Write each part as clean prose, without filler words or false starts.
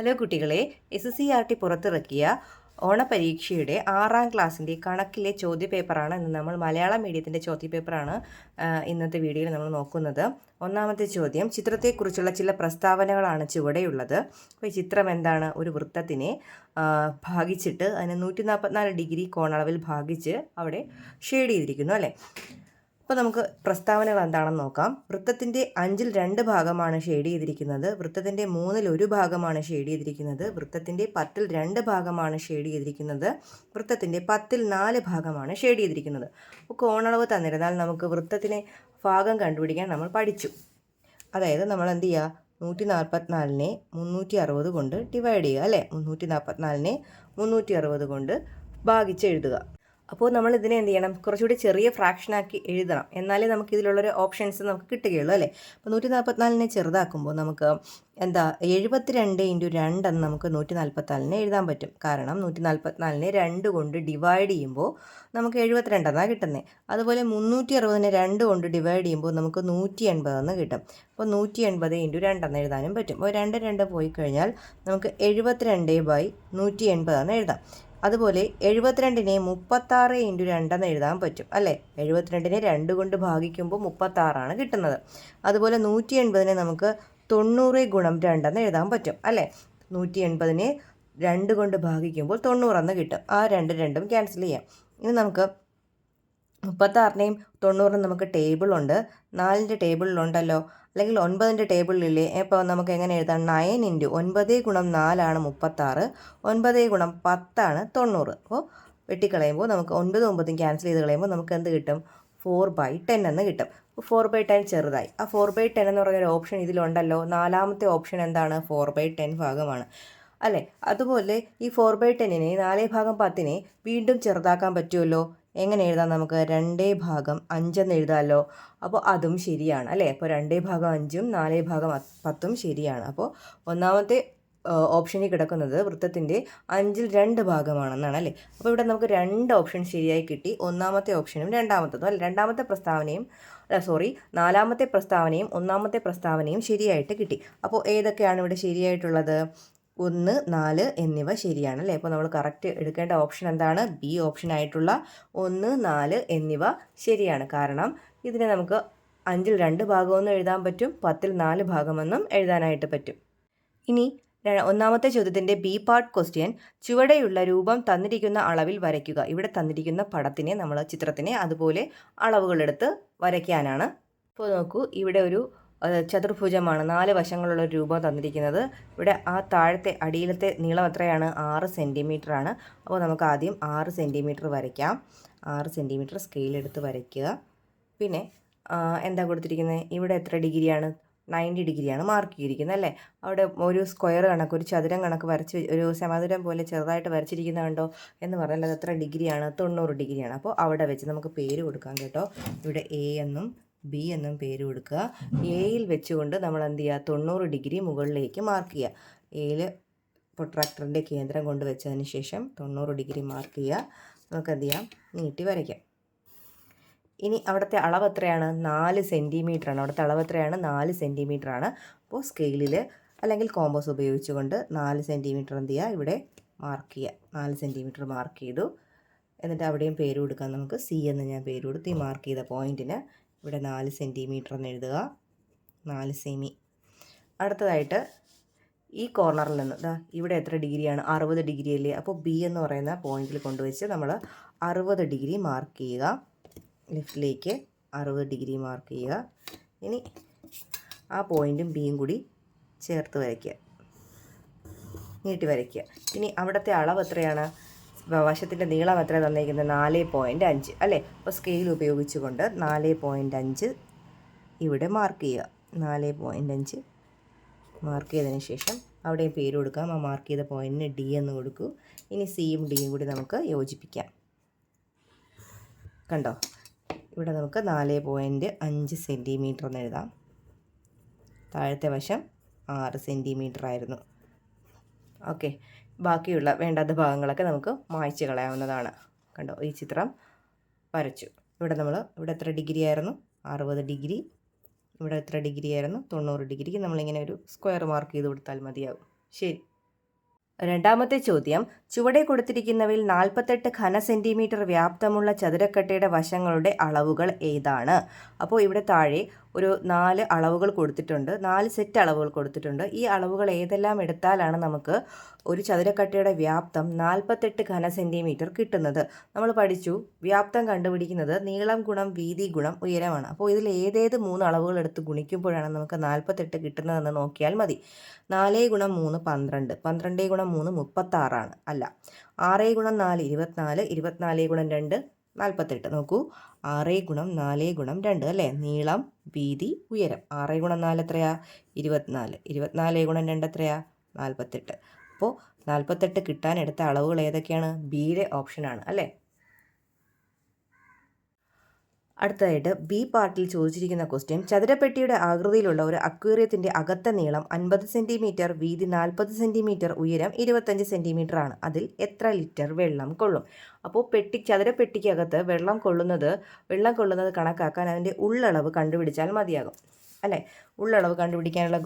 Hello കുട്ടികളെ, SCERT പുറത്തിറക്കിയ ഓണപരീക്ഷയുടെ 6ാം ക്ലാസ്സിൻ്റെ കണക്കിലെ ചോദ്യപേപ്പറാണ് ഇന്ന് നമ്മൾ മലയാളം മീഡിയത്തിൻ്റെ ചോദ്യപേപ്പറാണ് ഇന്നത്തെ വീഡിയോയിൽ നമ്മൾ നോക്കുന്നത്. ഒന്നാമത്തെ ചോദ്യം, ചിത്രത്തെക്കുറിച്ചുള്ള ചില പ്രസ്താവനകളാണ് ചുവടെയുള്ളത്. അപ്പോൾ ഈ ചിത്രം എന്താണ്? ഒരു വൃത്തത്തിനെ ഭാഗിച്ചിട്ട് അതിന് 144 ഡിഗ്രി കോണളവിൽ ഭാഗിച്ച് അവിടെ ഷെയ്ഡ് ചെയ്തിരിക്കുന്നു അല്ലേ. അപ്പോൾ നമുക്ക് പ്രസ്താവനകൾ എന്താണെന്ന് നോക്കാം. വൃത്തത്തിൻ്റെ 5ൽ 2 ഭാഗമാണ് ഷെയ്ഡ് ചെയ്തിരിക്കുന്നത്. വൃത്തത്തിൻ്റെ 3ൽ 1 ഭാഗമാണ് ഷെയ്ഡ് ചെയ്തിരിക്കുന്നത്. വൃത്തത്തിൻ്റെ 10ൽ 2 ഭാഗമാണ് ഷെയ്ഡ് ചെയ്തിരിക്കുന്നത്. വൃത്തത്തിൻ്റെ 10ൽ 4 ഭാഗമാണ് ഷെയ്ഡ് ചെയ്തിരിക്കുന്നത്. അപ്പോൾ കോണളവ് തന്നിരുന്നാൽ നമുക്ക് വൃത്തത്തിനെ ഭാഗം കണ്ടുപിടിക്കാൻ നമ്മൾ പഠിച്ചു. അതായത് നമ്മൾ എന്ത് ചെയ്യുക, 144നെ 360 കൊണ്ട് ഡിവൈഡ് ചെയ്യുക അല്ലേ. 144നെ 360 കൊണ്ട് ഭാഗിച്ചെഴുതുക. അപ്പോൾ നമ്മൾ ഇതിനെ എന്ത് ചെയ്യണം, കുറച്ചുകൂടി ചെറിയ ഫ്രാക്ഷനാക്കി എഴുതണം. എന്നാലേ നമുക്ക് ഇതിലുള്ളൊരു ഓപ്ഷൻസ് നമുക്ക് കിട്ടുകയുള്ളൂ അല്ലേ. അപ്പോൾ 144നെ ചെറുതാക്കുമ്പോൾ നമുക്ക് എന്താ 72 × 2 എന്ന് നമുക്ക് 144നെ എഴുതാൻ പറ്റും. കാരണം 144നെ 2 കൊണ്ട് ഡിവൈഡ് ചെയ്യുമ്പോൾ നമുക്ക് 72 എന്നാണ് കിട്ടുന്നത്. അതുപോലെ 360നെ 2 കൊണ്ട് ഡിവൈഡ് ചെയ്യുമ്പോൾ നമുക്ക് 180 എന്ന് കിട്ടും. അപ്പോൾ 180 × 2 എന്ന് എഴുതാനും പറ്റും. അപ്പോൾ 2 പോയി കഴിഞ്ഞാൽ നമുക്ക് 72/180 എന്ന് എഴുതാം. അതുപോലെ 72നെ 36 × 2 എന്ന് എഴുതാൻ പറ്റും അല്ലേ. 72നെ 2 കൊണ്ട് ഭാഗിക്കുമ്പോൾ 36 കിട്ടുന്നത്. അതുപോലെ 180നെ നമുക്ക് 90 × 2 എന്ന് എഴുതാൻ പറ്റും അല്ലേ. 180നെ 2 കൊണ്ട് ഭാഗിക്കുമ്പോൾ 90 എന്ന് കിട്ടും. ആ രണ്ടും ക്യാൻസൽ ചെയ്യാം. ഇനി നമുക്ക് 36നെയും 90നും നമുക്ക് ടേബിളുണ്ട്. 4ൻ്റെ ടേബിളിലുണ്ടല്ലോ, അല്ലെങ്കിൽ 9ൻ്റെ ടേബിളിലില്ലേ. ഇപ്പോൾ നമുക്ക് എങ്ങനെ എഴുതാം? 9 × 9 × 4 ആണ് 36, 9 × 10 ആണ് 90. അപ്പോൾ വെട്ടിക്കളയുമ്പോൾ നമുക്ക് 9 9 ക്യാൻസൽ ചെയ്ത് കളയുമ്പോൾ നമുക്ക് എന്ത് കിട്ടും? 4/10 എന്ന് കിട്ടും. 4/10 ചെറുതായി. ആ 4/10 എന്ന് പറഞ്ഞൊരു ഓപ്ഷൻ ഇതിലുണ്ടല്ലോ. 4ാമത്തെ ഓപ്ഷൻ എന്താണ്? 4/10 ഭാഗമാണ് അല്ലേ. അതുപോലെ ഈ 4/10നെ 4/10നെ വീണ്ടും ചെറുതാക്കാൻ പറ്റുമല്ലോ. എങ്ങനെ എഴുതാം? നമുക്ക് 2/5 എന്ന് എഴുതാമല്ലോ. അപ്പോൾ അതും ശരിയാണ് അല്ലേ. അപ്പോൾ 2/5ഉം 4/10ഉം ശരിയാണ്. അപ്പോൾ ഒന്നാമത്തെ ഓപ്ഷനിൽ കിടക്കുന്നത് വൃത്തത്തിൻ്റെ 5ൽ 2 ഭാഗമാണെന്നാണ് അല്ലേ. അപ്പോൾ ഇവിടെ നമുക്ക് 2 ഓപ്ഷൻ ശരിയായി കിട്ടി. ഒന്നാമത്തെ ഓപ്ഷനും രണ്ടാമത്തതും അല്ല. 4ാമത്തെ പ്രസ്താവനയും 1ാമത്തെ പ്രസ്താവനയും ശരിയായിട്ട് കിട്ടി. അപ്പോൾ ഏതൊക്കെയാണ് ഇവിടെ ശരിയായിട്ടുള്ളത്? 1, 4 എന്നിവ ശരിയാണ് അല്ലേ. അപ്പോൾ നമ്മൾ കറക്റ്റ് എടുക്കേണ്ട ഓപ്ഷൻ എന്താണ്? ബി ഓപ്ഷൻ ആയിട്ടുള്ള 1, 4 എന്നിവ ശരിയാണ്. കാരണം ഇതിനെ നമുക്ക് 5ൽ 2 ഭാഗമെന്നും എഴുതാൻ പറ്റും, 10ൽ 4 ഭാഗമെന്നും എഴുതാനായിട്ട് പറ്റും. ഇനി ഒന്നാമത്തെ ചോദ്യത്തിൻ്റെ ബി പാർട്ട് ക്വസ്റ്റ്യൻ, ചുവടെയുള്ള രൂപം തന്നിരിക്കുന്ന അളവിൽ വരയ്ക്കുക. ഇവിടെ തന്നിരിക്കുന്ന പടത്തിനെ ചിത്രത്തിനെ അതുപോലെ അളവുകളെടുത്ത് വരയ്ക്കാനാണ്. ഇപ്പോൾ നോക്കൂ, ഇവിടെ ഒരു ചതുർഭുജമാണ്. 4 വശങ്ങളുള്ള ഒരു രൂപം തന്നിരിക്കുന്നത്. ഇവിടെ ആ താഴത്തെ അടിയിലത്തെ നീളം എത്രയാണ്? 6 സെൻറ്റിമീറ്റർ ആണ്. അപ്പോൾ നമുക്ക് ആദ്യം 6 സെൻറ്റിമീറ്റർ വരയ്ക്കാം. 6 സെൻറ്റിമീറ്റർ സ്കെയിലെടുത്ത് വരയ്ക്കുക. പിന്നെ എന്താ കൊടുത്തിരിക്കുന്നത്? ഇവിടെ എത്ര ഡിഗ്രിയാണ്? 90 ഡിഗ്രിയാണ് മാർക്ക് ചെയ്തിരിക്കുന്നത് അല്ലേ. അവിടെ ഒരു സ്ക്വയർ കണക്ക്, ഒരു ചതുരം കണക്ക് ഒരു സമചതുരം പോലെ ചെറുതായിട്ട് വരച്ചിരിക്കുന്നത് കണ്ടോ എന്ന് പറഞ്ഞാൽ അത് എത്ര ഡിഗ്രിയാണ്? 90 ഡിഗ്രിയാണ്. അപ്പോൾ അവിടെ വെച്ച് നമുക്ക് പേര് കൊടുക്കാം കേട്ടോ. ഇവിടെ എ എന്നും ബി എന്നും പേര് കൊടുക്കുക. എയിൽ വെച്ചുകൊണ്ട് നമ്മൾ എന്ത് ചെയ്യുക? 90 ഡിഗ്രി മുകളിലേക്ക് മാർക്ക് ചെയ്യുക. എയിൽ പ്രൊട്രാക്ടറിൻ്റെ കേന്ദ്രം കൊണ്ട് വെച്ചതിന് ശേഷം 90 ഡിഗ്രി മാർക്ക് ചെയ്യുക. നമുക്ക് എന്ത് ചെയ്യാം? നീട്ടി വരയ്ക്കാം. ഇനി അവിടുത്തെ അളവ് എത്രയാണ്? 4 സെൻറ്റിമീറ്റർ ആണ്. അവിടുത്തെ അളവ് എത്രയാണ്? 4 സെൻറ്റിമീറ്റർ ആണ്. അപ്പോൾ സ്കെയിലിൽ അല്ലെങ്കിൽ കോമ്പസ് ഉപയോഗിച്ചുകൊണ്ട് 4 സെൻറ്റിമീറ്റർ എന്ത് ചെയ്യുക? ഇവിടെ മാർക്ക് ചെയ്യുക. 4 സെൻറ്റിമീറ്റർ മാർക്ക് ചെയ്തു. എന്നിട്ട് അവിടെയും പേര് കൊടുക്കാം. നമുക്ക് സി എന്ന് ഞാൻ പേര് കൊടുത്ത് ഈ മാർക്ക് ചെയ്ത പോയിൻറ്റിന് ഇവിടെ 4 സെൻറ്റിമീറ്റർ എന്ന് എഴുതുക. 4 സെമി. അടുത്തതായിട്ട് ഈ കോർണറിൽ നിന്ന് ഇവിടെ എത്ര ഡിഗ്രിയാണ്? 60 ഡിഗ്രി അല്ലേ. അപ്പോൾ ബി എന്ന് പറയുന്ന പോയിന്റിൽ കൊണ്ടുവച്ച് നമ്മൾ 60 ഡിഗ്രി മാർക്ക് ചെയ്യുക. ലെഫ്റ്റിലേക്ക് 60 ഡിഗ്രി മാർക്ക് ചെയ്യുക. ഇനി ആ പോയിൻറ്റും ബിയും കൂടി ചേർത്ത് വരയ്ക്കുക, നീട്ടി വരയ്ക്കുക. ഇനി അവിടുത്തെ അളവ് എത്രയാണ്? വശത്തിൻ്റെ നീളം എത്ര തന്നിരിക്കുന്നത്? 4.5 അല്ലേ. അപ്പോൾ സ്കെയിൽ ഉപയോഗിച്ചുകൊണ്ട് 4.5 ഇവിടെ മാർക്ക് ചെയ്യുക. 4.5 മാർക്ക് ചെയ്തതിന് ശേഷം അവിടെയും പേര് കൊടുക്കാം. ആ മാർക്ക് ചെയ്ത പോയിൻറ്റിന് ഡി എന്ന് കൊടുക്കൂ. ഇനി സിയും ഡിയും കൂടി നമുക്ക് യോജിപ്പിക്കാം. കണ്ടോ, ഇവിടെ നമുക്ക് 4.5 സെൻറ്റിമീറ്റർ എന്ന് എഴുതാം. താഴത്തെ വശം 6 സെൻറ്റിമീറ്റർ ആയിരുന്നു. ഓക്കെ, ബാക്കിയുള്ള വേണ്ടാത്ത ഭാഗങ്ങളൊക്കെ നമുക്ക് മായ്ച്ച് കളയാവുന്നതാണ്. കണ്ടോ, ഈ ചിത്രം വരച്ചു. ഇവിടെ എത്ര ഡിഗ്രി ആയിരുന്നു? 60 ഡിഗ്രി. ഇവിടെ എത്ര ഡിഗ്രി ആയിരുന്നു? 90 ഡിഗ്രിക്ക് നമ്മളിങ്ങനെ ഒരു സ്ക്വയർ മാർക്ക് ചെയ്ത് കൊടുത്താൽ മതിയാകും. ശരി. രണ്ടാമത്തെ ചോദ്യം, ചുവടെ കൊടുത്തിരിക്കുന്നവയിൽ 48 ഘന സെൻറ്റിമീറ്റർ വ്യാപ്തമുള്ള ചതുരക്കട്ടയുടെ വശങ്ങളുടെ അളവുകൾ ഏതാണ്? അപ്പോൾ ഇവിടെ താഴെ ഒരു 4 അളവുകൾ കൊടുത്തിട്ടുണ്ട്, 4 സെറ്റ് അളവുകൾ കൊടുത്തിട്ടുണ്ട്. ഈ അളവുകൾ ഏതെല്ലാം എടുത്താലാണ് നമുക്ക് ഒരു ചതുരക്കട്ടയുടെ വ്യാപ്തം 48 ഘന സെൻറ്റിമീറ്റർ കിട്ടുന്നത്? നമ്മൾ പഠിച്ചു, വ്യാപ്തം കണ്ടുപിടിക്കുന്നത് നീളം ഗുണം വീതി ഗുണം ഉയരമാണ്. അപ്പോൾ ഇതിൽ ഏതേത് 3 അളവുകൾ എടുത്ത് ഗുണിക്കുമ്പോഴാണ് നമുക്ക് 48 കിട്ടുന്നതെന്ന് നോക്കിയാൽ മതി. 4 ഗുണം 3 12, 12 ഗുണം 3 36 അല്ല. 6 ഗുണം 4 24, 24 ഗുണം 2 48. നോക്കൂ, 6 ഗുണം 4 ഗുണം 2 അല്ലേ? നീളം വീതി ഉയരം. 6 ഗുണം 4 എത്രയാ? 24. 24 ഗുണം 2 എത്രയാ? 48. അപ്പോൾ 48 കിട്ടാൻ എടുത്ത അളവുകൾ ഏതൊക്കെയാണ്? ബിയുടെ ഓപ്ഷനാണ് അല്ലേ? അടുത്തതായിട്ട് ബി പാർട്ടിൽ ചോദിച്ചിരിക്കുന്ന ക്വസ്റ്റ്യൻ, ചതുരപ്പെട്ടിയുടെ ആകൃതിയിലുള്ള ഒരു അക്വേറിയത്തിൻ്റെ അകത്തെ നീളം 50 സെൻറ്റിമീറ്റർ, വീതി 40 സെൻറ്റിമീറ്റർ, ഉയരം 25 സെൻറ്റിമീറ്റർ ആണ്. അതിൽ എത്ര ലിറ്റർ വെള്ളം കൊള്ളും? അപ്പോൾ ചതുരപ്പെട്ടിക്കകത്ത് വെള്ളം കൊള്ളുന്നത് കണക്കാക്കാൻ അതിൻ്റെ ഉള്ളളവ് കണ്ടുപിടിച്ചാൽ മതിയാകും അല്ലേ? ഉള്ളളവ് കണ്ടുപിടിക്കാനുള്ള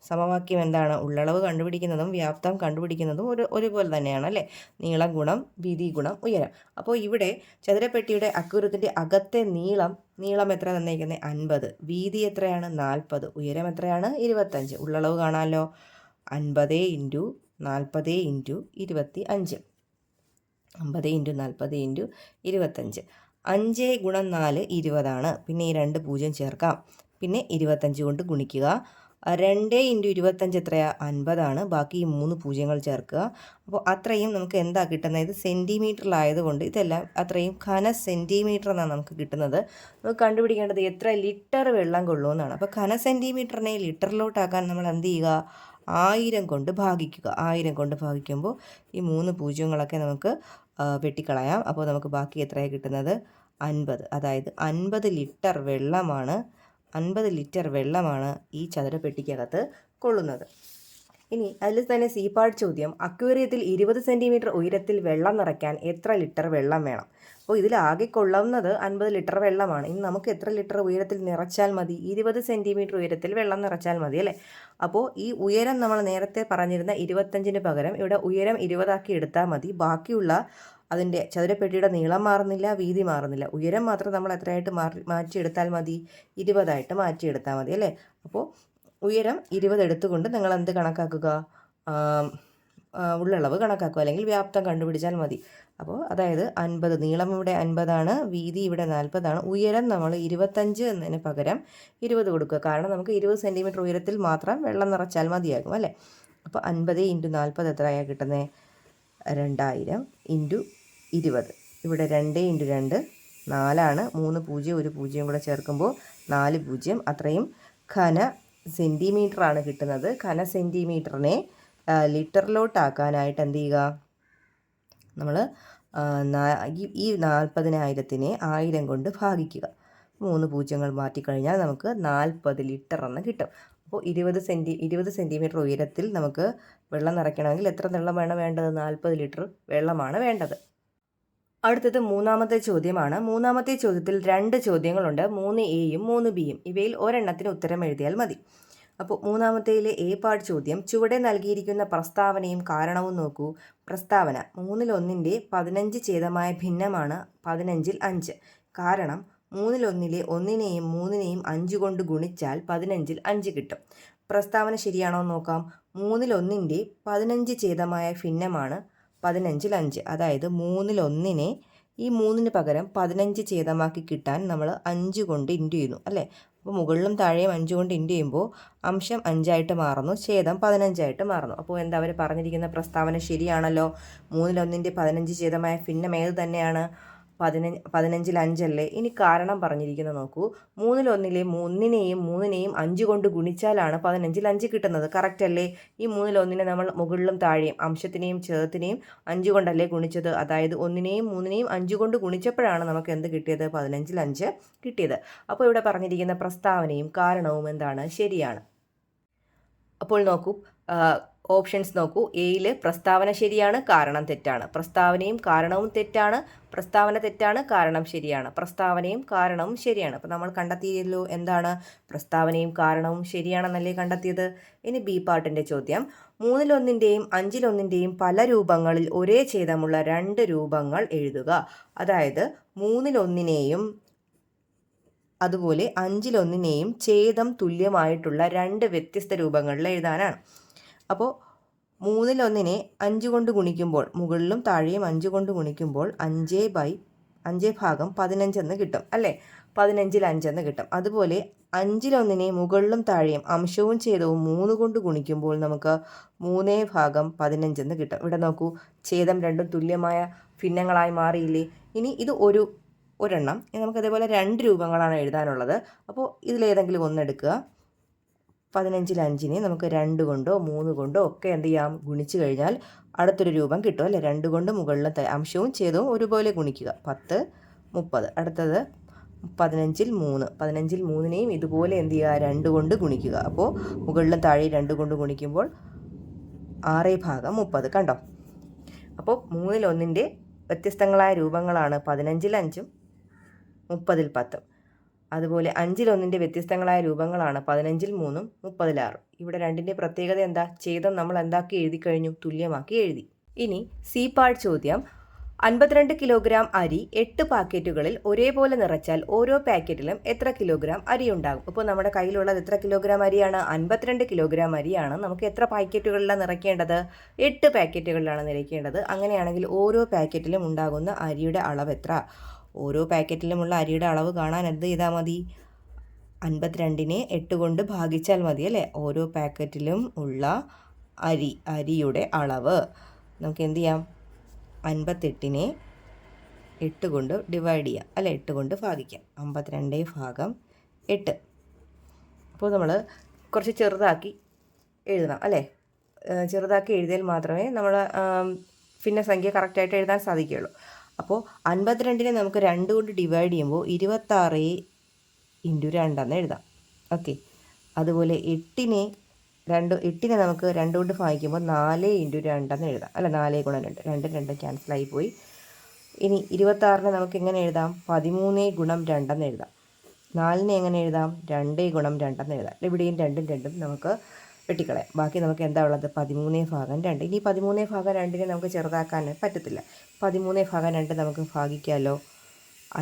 സമവാക്യം എന്താണ്? ഉള്ളളവ് കണ്ടുപിടിക്കുന്നതും വ്യാപ്തം കണ്ടുപിടിക്കുന്നതും ഒരുപോലെ തന്നെയാണ് അല്ലേ? നീളം ഗുണം വീതി ഗുണം ഉയരം. അപ്പോൾ ഇവിടെ ചതുരപ്പെട്ടിയുടെ അക്വേറിയത്തിൻ്റെ അകത്തെ നീളം എത്ര തന്നേക്കുന്നത്? 50. വീതി എത്രയാണ്? 40. ഉയരം എത്രയാണ്? 25. ഉള്ളളവ് കാണാമല്ലോ. 50 × 40 × 25. 50 × 40 × 25. 5 ഗുണം 4 20 പിന്നെ ഈ 2 0 ചേർക്കാം. പിന്നെ 25 കൊണ്ട് ഗുണിക്കുക. 2 × 25 എത്രയാ? 50. ബാക്കി 3 പൂജ്യങ്ങൾ ചേർക്കുക. അപ്പോൾ അത്രയും നമുക്ക് എന്താ കിട്ടുന്നത്? ഇത് സെൻറ്റിമീറ്ററിലായതുകൊണ്ട് ഇതെല്ലാം അത്രയും ഘന സെൻറ്റിമീറ്റർ എന്നാണ് നമുക്ക് കിട്ടുന്നത്. നമുക്ക് കണ്ടുപിടിക്കേണ്ടത് എത്ര ലിറ്റർ വെള്ളം കൊള്ളുമെന്നാണ്. അപ്പോൾ ഘന സെൻറ്റിമീറ്ററിനെ ലിറ്ററിലോട്ടാക്കാൻ നമ്മൾ എന്ത് ചെയ്യുക? 1000 കൊണ്ട് ഭാഗിക്കുക. 1000 കൊണ്ട് ഭാഗിക്കുമ്പോൾ ഈ 3 പൂജ്യങ്ങളൊക്കെ നമുക്ക് വെട്ടിക്കളയാം. അപ്പോൾ നമുക്ക് ബാക്കി എത്രയാണ് കിട്ടുന്നത്? 50. അതായത് 50 ലിറ്റർ വെള്ളമാണ് ഈ ചതുരപ്പെട്ടിക്കകത്ത് കൊള്ളുന്നത്. ഇനി അതിൽ തന്നെ സി പാർട്ട് ചോദ്യം, അക്വേറിയത്തിൽ 20 സെൻറ്റിമീറ്റർ ഉയരത്തിൽ വെള്ളം നിറയ്ക്കാൻ എത്ര ലിറ്റർ വെള്ളം വേണം? അപ്പോൾ ഇതിൽ ആകെ കൊള്ളുന്നത് 50 ലിറ്റർ വെള്ളമാണ്. ഇനി നമുക്ക് എത്ര ലിറ്റർ ഉയരത്തിൽ നിറച്ചാൽ മതി? 20 സെൻറ്റിമീറ്റർ ഉയരത്തിൽ വെള്ളം നിറച്ചാൽ മതി അല്ലേ? അപ്പോൾ ഈ ഉയരം നമ്മൾ നേരത്തെ പറഞ്ഞിരുന്ന 25 പകരം ഇവിടെ ഉയരം 20 ആക്കി എടുത്താൽ മതി. ബാക്കിയുള്ള അതിൻ്റെ ചതുരപ്പെട്ടിയുടെ നീളം മാറുന്നില്ല, വീതി മാറുന്നില്ല. ഉയരം മാത്രം നമ്മൾ എത്രയായിട്ട് മാറ്റിയെടുത്താൽ മതി? 20 ആയിട്ട് മാറ്റിയെടുത്താൽ മതി അല്ലേ? അപ്പോൾ ഉയരം 20 എടുത്തുകൊണ്ട് നിങ്ങൾ എന്ത് കണക്കാക്കുക? ഉള്ളളവ് കണക്കാക്കുക, അല്ലെങ്കിൽ വ്യാപ്തം കണ്ടുപിടിച്ചാൽ മതി. അപ്പോൾ അതായത് 50, നീളം ഇവിടെ 50 വീതി ഇവിടെ 40 ഉയരം നമ്മൾ 25 എന്നതിന് പകരം 20 കൊടുക്കുക. കാരണം നമുക്ക് 20 സെൻറ്റിമീറ്റർ ഉയരത്തിൽ മാത്രം വെള്ളം നിറച്ചാൽ മതിയാകും അല്ലേ? അപ്പോൾ 50 × 40 എത്രയാണ് കിട്ടുന്നത്? 2000 × 20. ഇവിടെ 2 × 2 4 3 0 1 0 കൂടെ ചേർക്കുമ്പോൾ 4 0. അത്രയും ഘന സെൻറ്റിമീറ്ററാണ് കിട്ടുന്നത്. ഘന സെൻറ്റിമീറ്ററിനെ ലിറ്ററിലോട്ടാക്കാനായിട്ട് എന്ത് ചെയ്യുക? നമ്മൾ ഈ 40,000-നെ 1000 കൊണ്ട് ഭാഗിക്കുക. 3 പൂജ്യങ്ങൾ മാറ്റിക്കഴിഞ്ഞാൽ നമുക്ക് 40 ലിറ്റർ എന്ന് കിട്ടും. അപ്പോൾ 20 സെൻറ്റിമീറ്റർ ഉയരത്തിൽ നമുക്ക് വെള്ളം നിറയ്ക്കണമെങ്കിൽ എത്ര വെള്ളം വേണ്ടത്? 40 ലിറ്റർ വെള്ളമാണ് വേണ്ടത്. അടുത്തത് മൂന്നാമത്തെ ചോദ്യമാണ്. മൂന്നാമത്തെ ചോദ്യത്തിൽ 2 ചോദ്യങ്ങളുണ്ട്, 3Aയും 3Bയും. ഇവയിൽ ഒരെണ്ണത്തിന് ഉത്തരം എഴുതിയാൽ മതി. അപ്പോൾ മൂന്നാമത്തേതിലെ എ പാർട്ട് ചോദ്യം, ചുവടെ നൽകിയിരിക്കുന്ന പ്രസ്താവനയും കാരണവും നോക്കൂ. പ്രസ്താവന, 3/1 15 ഛേദമായ ഭിന്നമാണ് 15-ൽ 5. കാരണം 3/1 1-നെയും 3-നെയും 5 കൊണ്ട് ഗുണിച്ചാൽ 15-ൽ 5 കിട്ടും. പ്രസ്താവന ശരിയാണോ എന്ന് നോക്കാം. 3/1 15 ഛേദമായ ഭിന്നമാണ് 15-ൽ 5. അതായത് 3/1 ഈ 3-ന് പകരം 15 ഛേദമാക്കി കിട്ടാൻ നമ്മൾ 5 കൊണ്ട് ഇൻറ്റു ചെയ്യുന്നു അല്ലേ? അപ്പോൾ മുകളിലും താഴെയും 5 കൊണ്ട് ഇൻറ്റു ചെയ്യുമ്പോൾ അംശം 5 ആയിട്ട് മാറുന്നു, ഛേദം 15 ആയിട്ട് മാറുന്നു. അപ്പോൾ എന്താ അവർ പറഞ്ഞിരിക്കുന്ന പ്രസ്താവന ശരിയാണല്ലോ. 3/1 15 ഛേദമായ ഭിന്നം ഏത് തന്നെയാണ്? 15-ൽ 5 അല്ലേ? ഇനി കാരണം പറഞ്ഞിരിക്കുന്നത് നോക്കൂ. 3/1 1-നെയും 3-നെയും 5 കൊണ്ട് ഗുണിച്ചാലാണ് 15-ൽ 5 കിട്ടുന്നത്. കറക്റ്റ് അല്ലേ? ഈ 3/1 നമ്മൾ മുകളിലും താഴെയും അംശത്തിനെയും ഛേദത്തിനെയും 5 കൊണ്ടല്ലേ ഗുണിച്ചത്? അതായത് 1-നെയും 3-നെയും 5 കൊണ്ട് ഗുണിച്ചപ്പോഴാണ് നമുക്ക് എന്ത് കിട്ടിയത്? 15-ൽ 5 കിട്ടിയത്. അപ്പോൾ ഇവിടെ പറഞ്ഞിരിക്കുന്ന പ്രസ്താവനയും കാരണവും എന്താണ്? ശരിയാണ്. അപ്പോൾ നോക്കൂ, ഓപ്ഷൻസ് നോക്കൂ. എയിൽ പ്രസ്താവന ശരിയാണ്, കാരണം തെറ്റാണ്. പ്രസ്താവനയും കാരണവും തെറ്റാണ്, പ്രസ്താവന തെറ്റാണ്, കാരണം ശരിയാണ്. പ്രസ്താവനയും കാരണവും ശരിയാണ്. അപ്പോൾ നമ്മൾ കണ്ടെത്തിയല്ലോ എന്താണ്? പ്രസ്താവനയും കാരണവും ശരിയാണെന്നല്ലേ കണ്ടെത്തിയത്. ഇനി ബി പാർട്ടിൻ്റെ ചോദ്യം. 3-1-ൻ്റെയും 5-1-ൻ്റെയും പല രൂപങ്ങളിൽ ഒരേ ഛേദമുള്ള 2 രൂപങ്ങൾ എഴുതുക. അതായത് 3-1-നെയും അതുപോലെ 5-1-നെയും ഛേദം തുല്യമായിട്ടുള്ള 2 വ്യത്യസ്ത രൂപങ്ങളിൽ എഴുതാനാണ്. അപ്പോൾ 3-1-നെ 5 കൊണ്ട് ഗുണിക്കുമ്പോൾ, മുകളിലും താഴെയും 5 കൊണ്ട് ഗുണിക്കുമ്പോൾ 5/15 എന്ന് കിട്ടും അല്ലേ? 15-ൽ 5 എന്ന് കിട്ടും. അതുപോലെ 5-1-നെ മുകളിലും താഴെയും അംശവും ഛേദവും 3 കൊണ്ട് ഗുണിക്കുമ്പോൾ നമുക്ക് 3/15 എന്ന് കിട്ടും. ഇവിടെ നോക്കൂ, ഛേദം രണ്ടും തുല്യമായ ഭിന്നങ്ങളായി മാറിയില്ലേ? ഇനി ഇത് ഒരെണ്ണം. നമുക്ക് അതേപോലെ 2 രൂപങ്ങളാണ് എഴുതാനുള്ളത്. അപ്പോൾ ഇതിലേതെങ്കിലും ഒന്നെടുക്കുക. 15-ൽ 5-നെ നമുക്ക് 2 കൊണ്ടോ 3 കൊണ്ടോ ഒക്കെ എന്ത് ചെയ്യാം? ഗുണിച്ച് കഴിഞ്ഞാൽ അടുത്തൊരു രൂപം കിട്ടും അല്ലേ? 2 കൊണ്ട് മുകളിലും അംശവും ഛേദവും ഒരുപോലെ ഗുണിക്കുക. 10, 30. അടുത്തത് 15-ൽ 3. 15-ൽ 3-നെയും ഇതുപോലെ എന്ത് ചെയ്യുക? 2 കൊണ്ട് ഗുണിക്കുക. അപ്പോൾ മുകളിലും താഴെയും 2 കൊണ്ട് ഗുണിക്കുമ്പോൾ 6/30. കണ്ടോ? അപ്പോൾ 3-1-ൻ്റെ വ്യത്യസ്തങ്ങളായ രൂപങ്ങളാണ് 15-ൽ 5ഉം 30-ൽ 10ഉം. അതുപോലെ 5-1-ൻ്റെ വ്യത്യസ്തങ്ങളായ രൂപങ്ങളാണ് 15-ൽ 3ഉം 30-ൽ 6ഉം. ഇവിടെ രണ്ടിൻ്റെ പ്രത്യേകത എന്താ? ഛേദം നമ്മൾ എന്താക്കി എഴുതി കഴിഞ്ഞു? തുല്യമാക്കി എഴുതി. ഇനി സി പാർട്ട് ചോദ്യം. 52 കിലോഗ്രാം അരി 8 പാക്കറ്റുകളിൽ ഒരേപോലെ നിറച്ചാൽ ഓരോ പാക്കറ്റിലും എത്ര കിലോഗ്രാം അരി ഉണ്ടാകും? ഇപ്പോൾ നമ്മുടെ കയ്യിലുള്ളത് എത്ര കിലോഗ്രാം അരിയാണ്? 52 കിലോഗ്രാം അരിയാണ്. നമുക്ക് എത്ര പാക്കറ്റുകളിലാണ് നിറയ്ക്കേണ്ടത്? 8 പാക്കറ്റുകളിലാണ് നിറയ്ക്കേണ്ടത്. അങ്ങനെയാണെങ്കിൽ ഓരോ പാക്കറ്റിലും ഉണ്ടാകുന്ന അരിയുടെ അളവ് എത്ര? ഓരോ പാക്കറ്റിലുമുള്ള അരിയുടെ അളവ് കാണാൻ എന്ത് ചെയ്താൽ മതി? 52-നെ 8 കൊണ്ട് ഭാഗിച്ചാൽ മതി അല്ലേ? ഓരോ പാക്കറ്റിലും ഉള്ള അരിയുടെ അളവ് നമുക്ക് എന്ത് ചെയ്യാം? 58-നെ 8 കൊണ്ട് ഡിവൈഡ് ചെയ്യാം അല്ലേ? 8 കൊണ്ട് ഭാഗിക്കാം. 52/8. അപ്പോൾ നമ്മൾ കുറച്ച് ചെറുതാക്കി എഴുതണം അല്ലേ? ചെറുതാക്കി എഴുതിയാൽ മാത്രമേ നമ്മൾ ഭിന്നസംഖ്യ കറക്റ്റായിട്ട് എഴുതാൻ സാധിക്കുകയുള്ളൂ. അപ്പോൾ 52-നെ നമുക്ക് 2 കൊണ്ട് ഡിവൈഡ് ചെയ്യുമ്പോൾ 26x2 എന്ന് എഴുതാം. ഓക്കെ. അതുപോലെ 8-നെ നമുക്ക് 2 കൊണ്ട് ഭാഗിക്കുമ്പോൾ 4x2 എന്ന് എഴുതാം അല്ല? 4 × 2 2 ക്യാൻസലായി പോയി. ഇനി 26-നെ നമുക്ക് എങ്ങനെ എഴുതാം? 13x2 എന്ന് എഴുതാം. 4-നെ എങ്ങനെ എഴുതാം? 2x2 എന്ന് എഴുതാം. ഇവിടെയും 2 നമുക്ക് വെട്ടിക്കളയാം. ബാക്കി നമുക്ക് എന്താ ഉള്ളത്? 13/2. ഇനി 13/2-നെ നമുക്ക് ചെറുതാക്കാൻ പറ്റത്തില്ല. 13/2 നമുക്ക് ഭാഗിക്കാമല്ലോ.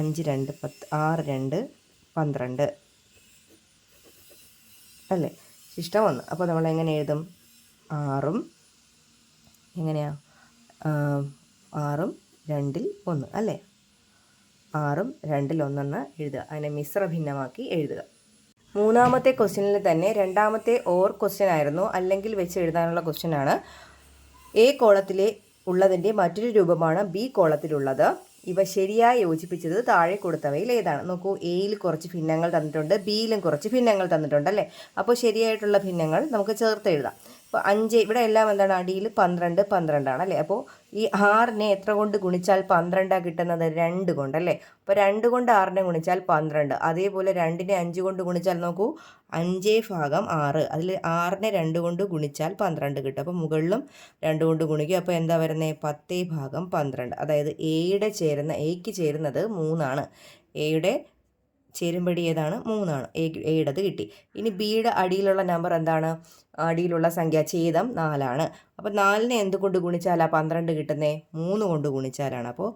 5 2 10, 6 2 12 അല്ലേ? ശിഷ്ടം 1. അപ്പോൾ നമ്മൾ എങ്ങനെ എഴുതും? 6ഉം എങ്ങനെയാണ്? 6ഉം 2-ൽ 1 അല്ലേ? 6ഉം 2-ൽ 1 എന്ന് എഴുതുക. അതിനെ മിശ്ര ഭിന്നമാക്കി എഴുതുക. മൂന്നാമത്തെ ക്വസ്റ്റ്യനിൽ തന്നെ രണ്ടാമത്തെ ഓർ ക്വസ്റ്റ്യൻ ആയിരുന്നു, അല്ലെങ്കിൽ വെച്ച് എഴുതാനുള്ള ക്വസ്റ്റ്യനാണ്. എ കോളത്തിലെ ഉള്ളതിൻ്റെ മറ്റൊരു രൂപമാണ് ബി കോളത്തിലുള്ളത്. ഇവ ശരിയായി യോജിപ്പിച്ചത് താഴെ കൊടുത്തവയിൽ ഏതാണ്? നോക്കൂ, എയിൽ കുറച്ച് ഭിന്നങ്ങൾ തന്നിട്ടുണ്ട്, ബിയിലും കുറച്ച് ഭിന്നങ്ങൾ തന്നിട്ടുണ്ട് അല്ലേ? അപ്പോൾ ശരിയായിട്ടുള്ള ഭിന്നങ്ങൾ നമുക്ക് ചേർത്ത് എഴുതാം. അപ്പോൾ 5 ഇവിടെ എല്ലാം എന്താണ്? അടിയിൽ 12 12 ആണ് അല്ലേ? അപ്പോൾ ഈ 6-നെ എത്ര കൊണ്ട് ഗുണിച്ചാൽ 12 കിട്ടുന്നത്? 2 കൊണ്ട് അല്ലേ? അപ്പോൾ 2 കൊണ്ട് 6-നെ ഗുണിച്ചാൽ 12. അതേപോലെ 2-നെ 5 കൊണ്ട് ഗുണിച്ചാൽ നോക്കൂ, 5/6. അതിൽ 6-നെ 2 കൊണ്ട് ഗുണിച്ചാൽ 12 കിട്ടും. അപ്പോൾ മുകളിലും 2 കൊണ്ട് ഗുണിക്കും. അപ്പോൾ എന്താ വരുന്നത്? 10/12. അതായത് എക്ക് ചേരുന്നത് 3 ആണ്. എയുടെ ചേരുംപടി ഏതാണ്? 3 ആണ്. എയുടേത് കിട്ടി. ഇനി ബിയുടെ അടിയിലുള്ള നമ്പർ എന്താണ്? അടിയിലുള്ള സംഖ്യ ഛേദം 4 ആണ്. അപ്പോൾ 4-നെ എന്തുകൊണ്ട് ഗുണിച്ചാലാണ് 12 കിട്ടുന്നത്? 3 കൊണ്ട് ഗുണിച്ചാലാണ്. അപ്പോൾ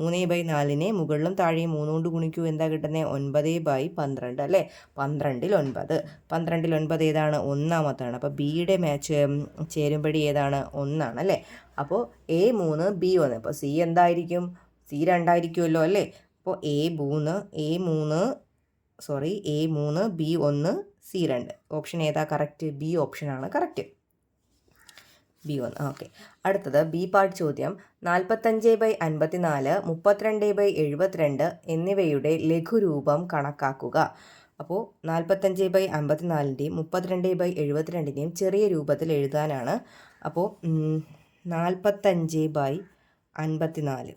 3/4-നെ മുകളിലും താഴെയും 3 കൊണ്ട് ഗുണിക്കൂ. എന്താ കിട്ടുന്നത്? 9/12 അല്ലേ? 12-ൽ 9. 12-ൽ 9 ഏതാണ്? 1-ാമത്താണ്. അപ്പോൾ ബിയുടെ ചേരുംപടി ഏതാണ്? 1 ആണ് അല്ലേ? അപ്പോൾ A3 B1. അപ്പോൾ സി എന്തായിരിക്കും? സി 2 ആയിരിക്കുമല്ലോ അല്ലേ? അപ്പോൾ A3 B1 C2. ഓപ്ഷൻ ഏതാ കറക്റ്റ്? ബി ഓപ്ഷനാണ് കറക്റ്റ്. B1. ഓക്കെ. അടുത്തത് ബി പാർട്ട് ചോദ്യം. 45/54, 32/72 എന്നിവയുടെ ലഘുരൂപം കണക്കാക്കുക. അപ്പോൾ 45/54-ൻ്റെയും 32/72-ൻ്റെയും ചെറിയ രൂപത്തിൽ എഴുതാനാണ്. അപ്പോൾ 45/54.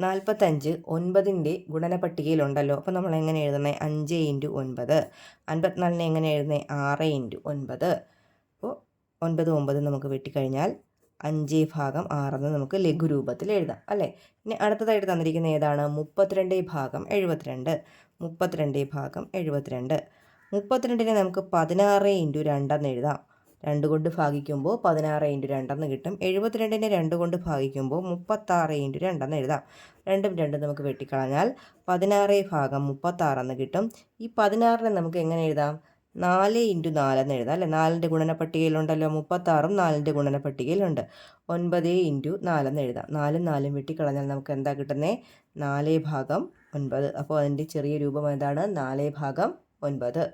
45 9-ൻ്റെ ഗുണന പട്ടികയിലുണ്ടല്ലോ. അപ്പോൾ നമ്മൾ എങ്ങനെ എഴുതുന്നത്? 5 × 9. 54-നെ എങ്ങനെ എഴുതുന്നത്? 6 × 9. അപ്പോൾ 9 നമുക്ക് വെട്ടിക്കഴിഞ്ഞാൽ 5/6 എന്ന് നമുക്ക് ലഘുരൂപത്തിൽ എഴുതാം അല്ലേ. ഇനി അടുത്തതായിട്ട് തന്നിരിക്കുന്ന ഏതാണ്? 32/72. 32/72. 32നെ നമുക്ക് 16 × 2 എന്ന് എഴുതാം. 2 കൊണ്ട് ഭാഗിക്കുമ്പോൾ 16 × 2 എന്ന് കിട്ടും. 72നെ 2 കൊണ്ട് ഭാഗിക്കുമ്പോൾ 36 × 2 എന്ന് എഴുതാം. 2 നമുക്ക് വെട്ടിക്കളഞ്ഞാൽ 16/36 എന്ന് കിട്ടും. ഈ 16നെ നമുക്ക് എങ്ങനെ എഴുതാം? 4 × 4 എന്ന് എഴുതാം അല്ലേ. 4ൻ്റെ ഗുണനപ്പട്ടികയിലുണ്ടല്ലോ. 36ഉം 4ൻ്റെ ഗുണനപ്പട്ടികയിലുണ്ട്. 9 × 4 എന്ന് എഴുതാം. 4ഉം 4ഉം വെട്ടിക്കളഞ്ഞാൽ നമുക്ക് എന്താ കിട്ടുന്നത്? 4/9. അപ്പോൾ അതിൻ്റെ ചെറിയ രൂപം ഏതാണ്? 4/9.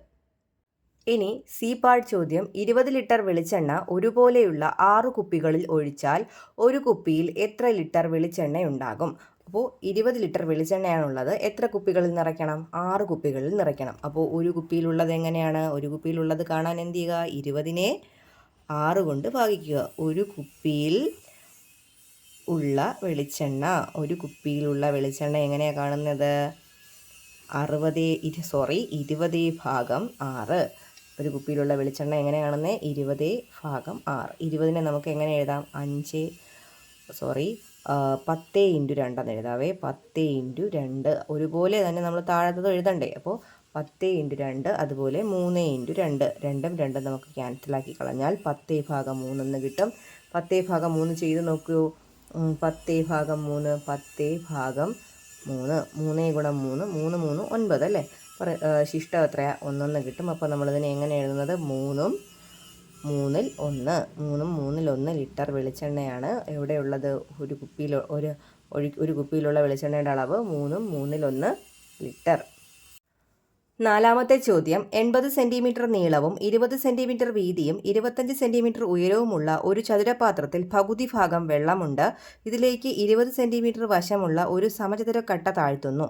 ഇനി സി പാർട്ട് ചോദ്യം. 20 ലിറ്റർ വെളിച്ചെണ്ണ ഒരുപോലെയുള്ള 6 കുപ്പികളിൽ ഒഴിച്ചാൽ ഒരു കുപ്പിയിൽ എത്ര ലിറ്റർ വെളിച്ചെണ്ണ ഉണ്ടാകും? അപ്പോൾ 20 ലിറ്റർ വെളിച്ചെണ്ണയാണുള്ളത്. എത്ര കുപ്പികളിൽ നിറയ്ക്കണം? 6 കുപ്പികളിൽ നിറയ്ക്കണം. അപ്പോൾ ഒരു കുപ്പിയിലുള്ളത് എങ്ങനെയാണ്? ഒരു കുപ്പിയിലുള്ളത് കാണാൻ എന്ത് ചെയ്യുക? 20നെ 6 കൊണ്ട് ഭാഗിക്കുക. ഒരു കുപ്പിയിൽ ഉള്ള വെളിച്ചെണ്ണ എങ്ങനെയാണ് കാണുന്നത്? 20/6. ഒരു കുപ്പിയിലുള്ള വെളിച്ചെണ്ണ എങ്ങനെ കാണുന്നത്? 20/6. 20നെ നമുക്ക് എങ്ങനെ എഴുതാം? 10 × 2 എന്ന് എഴുതാവേ. 10 × 2 ഒരുപോലെ തന്നെ നമ്മൾ താഴത്തത് എഴുതണ്ടേ. അപ്പോൾ 10 × 2 അതുപോലെ 3 × 2. 2ഉം 2ഉം നമുക്ക് ക്യാൻസലാക്കി കളഞ്ഞാൽ 10/3 എന്ന് കിട്ടും. 10/3 ചെയ്ത് നോക്കൂ. 10/3 10/3 3 3 × 3 3 3 9 അല്ലേ. ശിഷ്ടം എത്രയാ? 1 കിട്ടും. അപ്പോൾ നമ്മളിതിനെ എങ്ങനെ എഴുതുന്നത്? 3ഉം 3ൽ 1. 3ഉം 3ൽ 1 ലിറ്റർ വെളിച്ചെണ്ണയാണ് എവിടെയുള്ളത്? ഒരു കുപ്പിയിലുള്ള വെളിച്ചെണ്ണയുടെ അളവ് 3ഉം 3ൽ 1 ലിറ്റർ. നാലാമത്തെ ചോദ്യം. 80 സെൻറ്റിമീറ്റർ നീളവും 20 സെൻറ്റിമീറ്റർ വീതിയും 25 സെൻറ്റിമീറ്റർ ഉയരവുമുള്ള ഒരു ചതുരപാത്രത്തിൽ പകുതി ഭാഗം വെള്ളമുണ്ട്. ഇതിലേക്ക് 20 സെൻറ്റിമീറ്റർ വശമുള്ള ഒരു സമചതുരക്കട്ട താഴ്ത്തുന്നു.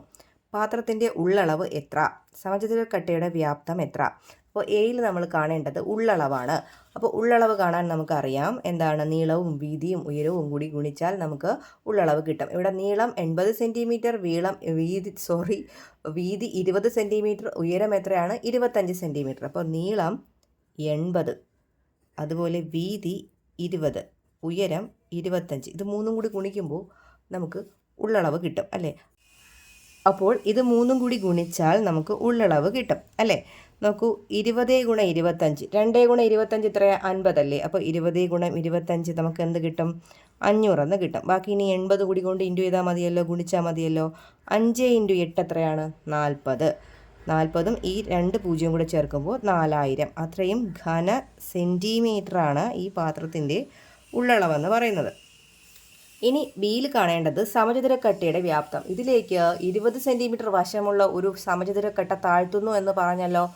പാത്രത്തിൻ്റെ ഉള്ളളവ് എത്ര? സമചതുരക്കട്ടയുടെ വ്യാപ്തം എത്ര? അപ്പോൾ എയിൽ നമ്മൾ കാണേണ്ടത് ഉള്ളളവാണ്. അപ്പോൾ ഉള്ളളവ് കാണാൻ നമുക്കറിയാം എന്താണ്? നീളവും വീതിയും ഉയരവും കൂടി ഗുണിച്ചാൽ നമുക്ക് ഉള്ളളവ് കിട്ടും. ഇവിടെ നീളം 80 സെൻറ്റിമീറ്റർ, വീതി 20 സെൻറ്റിമീറ്റർ, ഉയരം എത്രയാണ്? 25 സെൻറ്റിമീറ്റർ. അപ്പോൾ നീളം 80, അതുപോലെ വീതി 20, ഉയരം 25. ഇത് മൂന്നും കൂടി ഗുണിക്കുമ്പോൾ നമുക്ക് ഉള്ളളവ് കിട്ടും അല്ലേ. അപ്പോൾ ഇത് മൂന്നും കൂടി ഗുണിച്ചാൽ നമുക്ക് ഉള്ളളവ് കിട്ടും അല്ലേ. നോക്കൂ, 20 × 25, 2 × 25 എത്രയാണ്? 50 അല്ലേ. അപ്പോൾ 20 × 25 നമുക്ക് എന്ത് കിട്ടും? 500 എന്ന് കിട്ടും. ബാക്കി ഇനി 80 കൂടി കൊണ്ട് ഇൻറ്റു ചെയ്താൽ മതിയല്ലോ, ഗുണിച്ചാൽ മതിയല്ലോ. 5 × 8 എത്രയാണ്? 40. 40ഉം ഈ 2 0 കൂടെ ചേർക്കുമ്പോൾ 4000. അത്രയും ഘന സെൻറ്റിമീറ്ററാണ് ഈ പാത്രത്തിൻ്റെ ഉള്ളളവെന്ന് പറയുന്നത്. ഇനി ബിയിൽ കാണേണ്ടത് സമചതുരക്കട്ടയുടെ വ്യാപ്തം. ഇതിലേക്ക് 20 സെൻറ്റിമീറ്റർ വശമുള്ള ഒരു സമചതുരക്കട്ട താഴ്ത്തുന്നു എന്ന് പറഞ്ഞല്ലോ.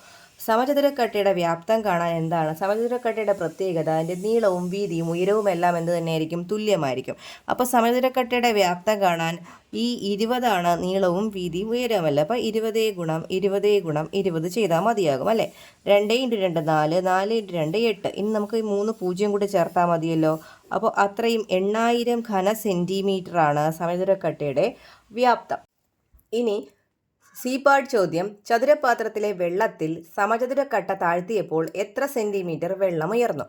സമചതുരക്കട്ടയുടെ വ്യാപ്തം കാണാൻ എന്താണ്? സമചതുരക്കട്ടയുടെ പ്രത്യേകത അതിൻ്റെ നീളവും വീതിയും ഉയരവും എല്ലാം എന്ത് തന്നെയായിരിക്കും? തുല്യമായിരിക്കും. അപ്പോൾ സമചതുരക്കട്ടയുടെ വ്യാപ്തം കാണാൻ ഈ 20 നീളവും വീതിയും ഉയരവുമല്ല. അപ്പോൾ 20 × 20 × 20 ചെയ്താൽ മതിയാകും അല്ലേ. 2 × 2 4, 4 × 2 8. ഇനി നമുക്ക് ഈ 3 0 കൂടി ചേർത്താൽ മതിയല്ലോ. അപ്പോൾ അത്രയും 8000 ഘന സെൻറ്റിമീറ്ററാണ് സമചതുരക്കട്ടയുടെ വ്യാപ്തം. ഇനി സി പാർട്ട് ചോദ്യം. ചതുരപാത്രത്തിലെ വെള്ളത്തിൽ സമചതുരക്കട്ട താഴ്ത്തിയപ്പോൾ എത്ര സെൻറ്റിമീറ്റർ വെള്ളം ഉയർന്നു?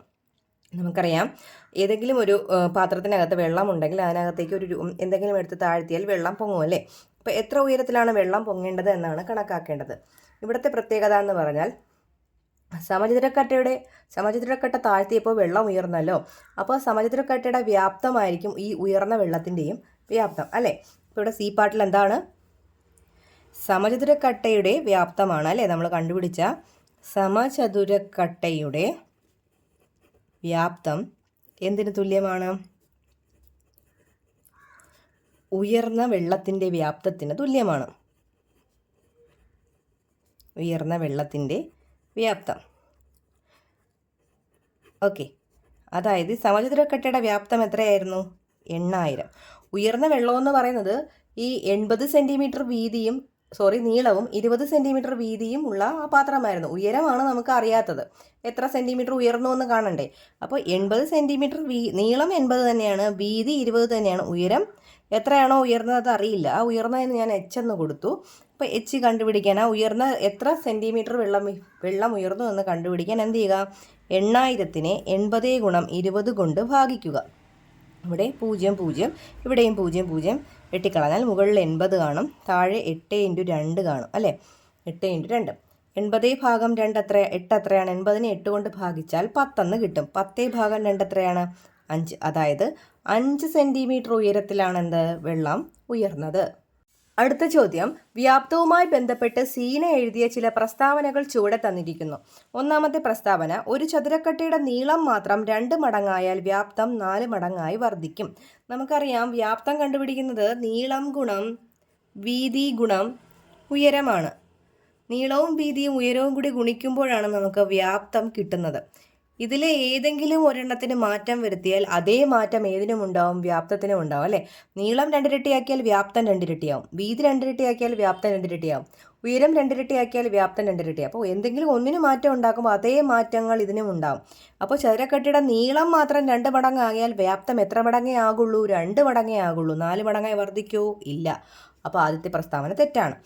നമുക്കറിയാം, ഏതെങ്കിലും ഒരു പാത്രത്തിനകത്ത് വെള്ളമുണ്ടെങ്കിൽ അതിനകത്തേക്ക് എന്തെങ്കിലും എടുത്ത് താഴ്ത്തിയാൽ വെള്ളം പൊങ്ങും അല്ലേ. അപ്പോൾ എത്ര ഉയരത്തിലാണ് വെള്ളം പൊങ്ങേണ്ടത് എന്നാണ് കണക്കാക്കേണ്ടത്. ഇവിടുത്തെ പ്രത്യേകത എന്ന് പറഞ്ഞാൽ സമചതുരക്കട്ട താഴ്ത്തിയപ്പോൾ വെള്ളം ഉയർന്നല്ലോ. അപ്പോൾ സമചതുരക്കട്ടയുടെ വ്യാപ്തമായിരിക്കും ഈ ഉയർന്ന വെള്ളത്തിൻ്റെയും വ്യാപ്തം അല്ലേ. ഇപ്പോൾ ഇവിടെ സി പാർട്ടിൽ എന്താണ്? സമചതുരക്കട്ടയുടെ വ്യാപ്തമാണ് അല്ലേ നമ്മൾ കണ്ടുപിടിച്ച സമചതുരക്കട്ടയുടെ വ്യാപ്തം എന്തിന് തുല്യമാണ്? ഉയർന്ന വെള്ളത്തിൻ്റെ വ്യാപ്തത്തിന് തുല്യമാണ്. ഉയർന്ന വെള്ളത്തിൻ്റെ വ്യാപ്തം. ഓക്കെ, അതായത് സമചതുരക്കട്ടയുടെ വ്യാപ്തം എത്രയായിരുന്നു? 8000. ഉയർന്ന വെള്ളമെന്ന് പറയുന്നത് ഈ 80 സെൻറ്റിമീറ്റർ വീതിയും നീളവും 20 സെൻറ്റിമീറ്റർ വീതിയും ഉള്ള ആ പാത്രമായിരുന്നു. ഉയരമാണ് നമുക്ക് അറിയാത്തത്. എത്ര സെൻറ്റിമീറ്റർ ഉയർന്നു എന്ന് കാണണ്ടേ. അപ്പോൾ 80 സെൻറ്റിമീറ്റർ നീളം 80 തന്നെയാണ്, വീതി 20 തന്നെയാണ്. ഉയരം എത്രയാണോ ഉയർന്നത് അറിയില്ല. ആ ഉയർന്നതിന് ഞാൻ എച്ച് എന്ന് കൊടുത്തു. അപ്പോൾ എച്ച് കണ്ടുപിടിക്കാൻ, ആ ഉയർന്ന എത്ര സെൻറ്റിമീറ്റർ വെള്ളം ഉയർന്നു എന്ന് കണ്ടുപിടിക്കാൻ എന്ത് ചെയ്യുക? 8000നെ 80 × 20 കൊണ്ട് ഭാഗിക്കുക. ഇവിടെ 0 0, ഇവിടെയും 0 0 വെട്ടിക്കളഞ്ഞാൽ മുകളിൽ 80 കാണും, താഴെ 8 × 2 കാണും അല്ലേ. 8 × 2, 80 / 2 എത്ര? 8 എത്രയാണ്? 80നെ 8 കൊണ്ട് ഭാഗിച്ചാൽ 10 എന്ന് കിട്ടും. 10 / 2 എത്രയാണ്? 5. അതായത് 5 സെൻറ്റിമീറ്റർ ഉയരത്തിലാണ് എന്ത്? വെള്ളം ഉയർന്നത്. അടുത്ത ചോദ്യം, വ്യാപ്തവുമായി ബന്ധപ്പെട്ട് സീന എഴുതിയ ചില പ്രസ്താവനകൾ ചുവടെ തന്നിരിക്കുന്നു. ഒന്നാമത്തെ പ്രസ്താവന, ഒരു ചതുരക്കട്ടയുടെ നീളം മാത്രം 2 മടങ്ങായാൽ വ്യാപ്തം 4 മടങ്ങായി വർദ്ധിക്കും. നമുക്കറിയാം, വ്യാപ്തം കണ്ടുപിടിക്കുന്നത് നീളം ഗുണം വീതി ഗുണം ഉയരമാണ്. നീളവും വീതിയും ഉയരവും കൂടി ഗുണിക്കുമ്പോഴാണ് നമുക്ക് വ്യാപ്തം കിട്ടുന്നത്. ഇതിലെ ഏതെങ്കിലും ഒരെണ്ണത്തിന് മാറ്റം വരുത്തിയാൽ അതേ മാറ്റം ഏതിനും ഉണ്ടാവും? വ്യാപ്തത്തിനും ഉണ്ടാവും അല്ലേ. നീളം 2 ഇരട്ടിയാക്കിയാൽ വ്യാപ്തം 2 ഇരട്ടിയാവും, വീതി 2 ഇരട്ടിയാക്കിയാൽ വ്യാപ്തം 2 ഇരട്ടിയാവും, ഉയരം 2 ഇരട്ടിയാക്കിയാൽ വ്യാപ്തം 2 ഇരട്ടിയാവും. അപ്പോൾ എന്തെങ്കിലും ഒന്നിന് മാറ്റം ഉണ്ടാക്കുമ്പോൾ അതേ മാറ്റങ്ങൾ ഇതിനും ഉണ്ടാവും. അപ്പോൾ ചതുരക്കട്ടയുടെ നീളം മാത്രം 2 മടങ്ങാകിയാൽ വ്യാപ്തം എത്ര മടങ്ങേ ആകുള്ളൂ? 2 മടങ്ങേ ആകുള്ളൂ. 4 മടങ്ങായി വർദ്ധിക്കൂ? ഇല്ല. അപ്പോൾ ആദ്യത്തെ പ്രസ്താവന തെറ്റാണ്.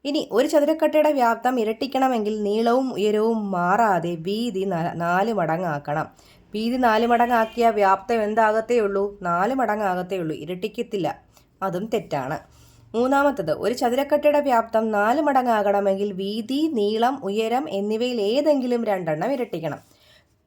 ഇനി ഒരു ചതുരക്കട്ടയുടെ വ്യാപ്തം ഇരട്ടിക്കണമെങ്കിൽ നീളവും ഉയരവും മാറാതെ വീതി 4 മടങ്ങാക്കണം. വീതി 4 മടങ്ങാക്കിയ വ്യാപ്തം എന്താകത്തേ ഉള്ളൂ? 4 മടങ്ങാകത്തേ ഉള്ളൂ, ഇരട്ടിക്കത്തില്ല. അതും തെറ്റാണ്. മൂന്നാമത്തത്, ഒരു ചതുരക്കട്ടയുടെ വ്യാപ്തം 4 മടങ്ങാകണമെങ്കിൽ വീതി, നീളം, ഉയരം എന്നിവയിൽ ഏതെങ്കിലും 2 ഇരട്ടിക്കണം.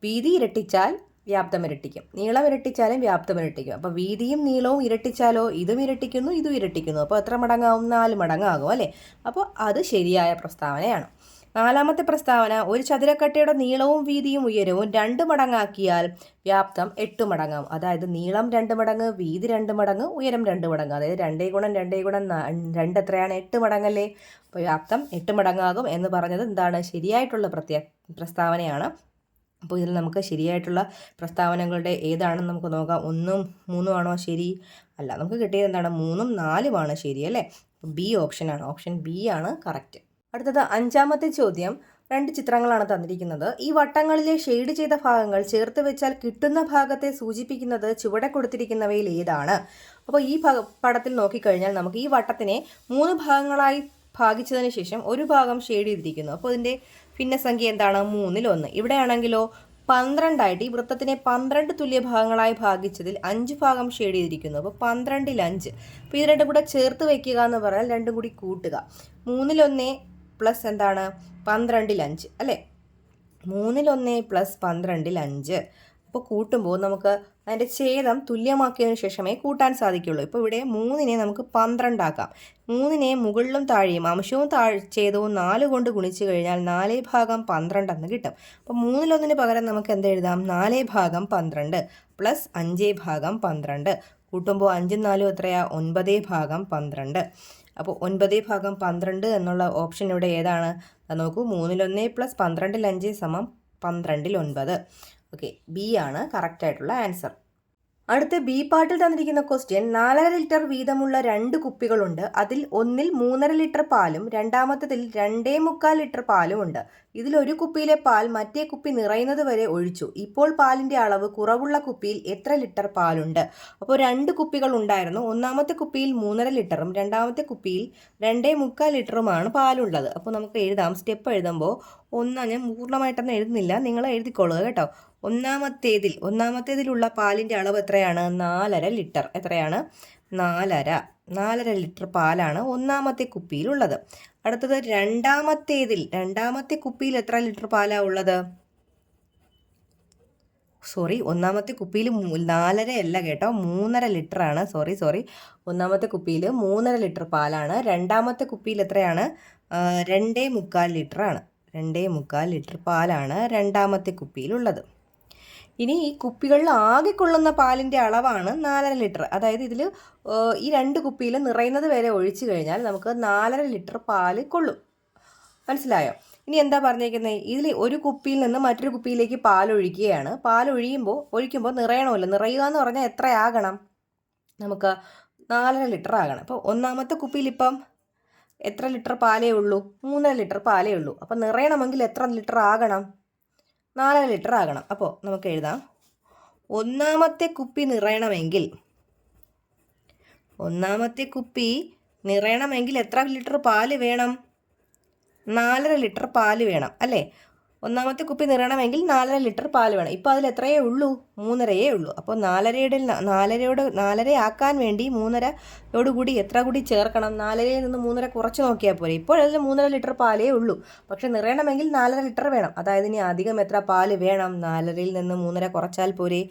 വീതി ഇരട്ടിച്ചാൽ വ്യാപ്തം ഇരട്ടിക്കും, നീളം ഇരട്ടിച്ചാലും വ്യാപ്തം ഇരട്ടിക്കും. അപ്പോൾ വീതിയും നീളവും ഇരട്ടിച്ചാലോ? ഇതും ഇരട്ടിക്കുന്നു, ഇതും ഇരട്ടിക്കുന്നു. അപ്പോൾ എത്ര മടങ്ങാവും? 4 മടങ്ങാകും അല്ലേ. അപ്പോൾ അത് ശരിയായ പ്രസ്താവനയാണ്. നാലാമത്തെ പ്രസ്താവന, ഒരു ചതുരക്കട്ടയുടെ നീളവും വീതിയും ഉയരവും 2 മടങ്ങാക്കിയാൽ വ്യാപ്തം 8 മടങ്ങാവും. അതായത് നീളം 2 മടങ്ങ്, വീതി 2 മടങ്ങ്, ഉയരം 2 മടങ്ങ്. അതായത് 2 × 2 × 2 എത്രയാണ്? 8 മടങ്ങല്ലേ. അപ്പോൾ വ്യാപ്തം 8 മടങ്ങാകും എന്ന് പറഞ്ഞത് എന്താണ്? ശരിയായിട്ടുള്ള പ്രസ്താവനയാണ്. അപ്പോൾ ഇതിൽ നമുക്ക് ശരിയായിട്ടുള്ള പ്രസ്താവനകളുടെ ഏതാണെന്ന് നമുക്ക് നോക്കാം. 1ഉം 3ഉം ആണോ ശരി? അല്ല, നമുക്ക് കിട്ടിയത് എന്താണ്? 3ഉം 4ഉമാണ് ശരി അല്ലേ. ബി ഓപ്ഷനാണ്. ഓപ്ഷൻ ബി ആണ് കറക്റ്റ്. അടുത്തത് 5ാമത്തെ ചോദ്യം, 2 ചിത്രങ്ങളാണ് തന്നിരിക്കുന്നത്. ഈ വട്ടങ്ങളിലെ ഷെയ്ഡ് ചെയ്ത ഭാഗങ്ങൾ ചേർത്ത് വെച്ചാൽ കിട്ടുന്ന ഭാഗത്തെ സൂചിപ്പിക്കുന്നത് ചുവടെ കൊടുത്തിരിക്കുന്നവയിൽ ഏതാണ്? അപ്പോൾ ഈ പടത്തിൽ നോക്കിക്കഴിഞ്ഞാൽ നമുക്ക് ഈ വട്ടത്തിനെ 3 ഭാഗങ്ങളായി ഭാഗിച്ചതിന് ശേഷം ഒരു ഭാഗം ഷെയ്ഡ് ചെയ്തിരിക്കുന്നു. അപ്പോൾ ഇതിൻ്റെ ഭിന്നസംഖ്യ എന്താണ്? 3ൽ 1. ഇവിടെയാണെങ്കിലോ 12 ആയിട്ട് ഈ വൃത്തത്തിനെ 12 തുല്യ ഭാഗങ്ങളായി ഭാഗിച്ചതിൽ 5 ഭാഗം ഷെയ്ഡ് ചെയ്തിരിക്കുന്നു. അപ്പോൾ 12ൽ 5. അപ്പോൾ ഇത് രണ്ടും കൂടെ ചേർത്ത് വയ്ക്കുക എന്ന് പറഞ്ഞാൽ രണ്ടും കൂടി കൂട്ടുക. 3ൽ 1 പ്ലസ് എന്താണ്? 12ൽ 5 അല്ലേ. 3ൽ 1 പ്ലസ് 12ൽ 5. അപ്പോൾ കൂട്ടുമ്പോൾ നമുക്ക് അതിൻ്റെ ഛേദം തുല്യമാക്കിയതിന് ശേഷമേ കൂട്ടാൻ സാധിക്കുള്ളൂ. ഇപ്പോൾ ഇവിടെ 3നെ നമുക്ക് 12 ആക്കാം. 3നെ മുകളിലും താഴെയും അംശവും ഛേദവും 4 കൊണ്ട് ഗുണിച്ച് കഴിഞ്ഞാൽ 4/12 എന്ന് കിട്ടും. അപ്പോൾ 3ൽ 1 പകരം നമുക്ക് എന്തെഴുതാം? 4/12 പ്ലസ് 5/12. കൂട്ടുമ്പോൾ 5ഉം 4ഉം എത്രയാ? 9/12. അപ്പോൾ 9/12 എന്നുള്ള ഓപ്ഷൻ ഇവിടെ ഏതാണ്? നോക്കൂ, 3ൽ 1 പ്ലസ് 12ൽ 5 സമം 12ൽ 9. ഓക്കെ, ബി ആണ് കറക്റ്റ് ആയിട്ടുള്ള ആൻസർ. അടുത്ത ബി പാർട്ടിൽ തന്നിരിക്കുന്ന ക്വസ്റ്റ്യൻ, 4.5 ലിറ്റർ വീതമുള്ള 2 കുപ്പികളുണ്ട്. അതിൽ ഒന്നിൽ 3.5 ലിറ്റർ പാലും രണ്ടാമത്തതിൽ 2.25 ലിറ്റർ പാലും ഉണ്ട്. ഇതിലൊരു കുപ്പിയിലെ പാൽ മറ്റേ കുപ്പി നിറയുന്നത് വരെ ഒഴിച്ചു. ഇപ്പോൾ പാലിൻ്റെ അളവ് കുറവുള്ള കുപ്പിയിൽ എത്ര ലിറ്റർ പാലുണ്ട്? അപ്പോൾ 2 കുപ്പികൾ ഉണ്ടായിരുന്നു. ഒന്നാമത്തെ കുപ്പിയിൽ 3.5 ലിറ്ററും രണ്ടാമത്തെ കുപ്പിയിൽ 2.25 ലിറ്ററുമാണ് പാലുള്ളത്. അപ്പോൾ നമുക്ക് എഴുതാം. സ്റ്റെപ്പ് എഴുതുമ്പോൾ ഞാൻ പൂർണ്ണമായിട്ടൊന്നും എഴുതുന്നില്ല, നിങ്ങൾ എഴുതിക്കൊള്ളുക കേട്ടോ. ഒന്നാമത്തേതിലുള്ള പാലിൻ്റെ അളവ് എത്രയാണ്? 4.5 ലിറ്റർ. എത്രയാണ്? 4.5 ലിറ്റർ പാലാണ് ഒന്നാമത്തെ കുപ്പിയിലുള്ളത്. അടുത്തത് രണ്ടാമത്തെ കുപ്പിയിൽ എത്ര ലിറ്റർ പാലാണ് ഉള്ളത്? ഒന്നാമത്തെ കുപ്പിയിൽ 4.5 അല്ല കേട്ടോ, 3.5 ലിറ്ററാണ്. ഒന്നാമത്തെ കുപ്പിയിൽ 3.5 ലിറ്റർ പാലാണ്. രണ്ടാമത്തെ കുപ്പിയിൽ എത്രയാണ്? 2.25 ലിറ്ററാണ്. 2.25 ലിറ്റർ പാലാണ് രണ്ടാമത്തെ കുപ്പിയിലുള്ളത്. ഇനി ഈ കുപ്പികളിൽ ആകെ കൊള്ളുന്ന പാലിൻ്റെ അളവാണ് 4.5 ലിറ്റർ. അതായത് ഇതിൽ ഈ 2 കുപ്പിയിൽ നിറയുന്നത് വരെ ഒഴിച്ചു കഴിഞ്ഞാൽ നമുക്ക് 4.5 ലിറ്റർ പാല് കൊള്ളും. മനസ്സിലായോ? ഇനി എന്താ പറഞ്ഞേക്കുന്നത്? ഇതിൽ ഒരു കുപ്പിയിൽ നിന്ന് മറ്റൊരു കുപ്പിയിലേക്ക് പാൽ ഒഴിക്കുകയാണ്. പാൽ ഒഴിക്കുമ്പോൾ നിറയണമല്ലോ. നിറയുക എന്ന് പറഞ്ഞാൽ എത്രയാകണം? നമുക്ക് 4.5 ലിറ്റർ ആകണം. അപ്പോൾ ഒന്നാമത്തെ കുപ്പിയിൽ ഇപ്പം എത്ര ലിറ്റർ പാലേ ഉള്ളൂ? 3.5 ലിറ്റർ പാലേ ഉള്ളൂ. അപ്പോൾ നിറയണമെങ്കിൽ എത്ര ലിറ്റർ ആകണം? 4.5 ലിറ്റർ ആകണം. അപ്പോൾ നമുക്ക് എഴുതാം, ഒന്നാമത്തെ കുപ്പി നിറയണമെങ്കിൽ എത്ര ലിറ്റർ പാല് വേണം? 4.5 ലിറ്റർ പാല് വേണം അല്ലേ? ഒന്നാമത്തെ കുപ്പി നിറയണമെങ്കിൽ 4.5 ലിറ്റർ പാല് വേണം. ഇപ്പോൾ അതിൽ എത്രയേ ഉള്ളൂ? 3.5 ഉള്ളൂ. അപ്പോൾ 4.5 ആക്കാൻ വേണ്ടി 3.5 കൂടി എത്ര കൂടി ചേർക്കണം? 4.5 നിന്ന് 3.5 കുറച്ച് നോക്കിയാൽ പോരെ. ഇപ്പോൾ അതിൽ 3.5 ലിറ്റർ പാലേ ഉള്ളൂ. പക്ഷെ നിറയണമെങ്കിൽ 4.5 ലിറ്റർ വേണം. അതായത് ഇനി അധികം എത്ര പാല് വേണം? 4.5 നിന്ന് 3.5 കുറച്ചാൽ പോരെ?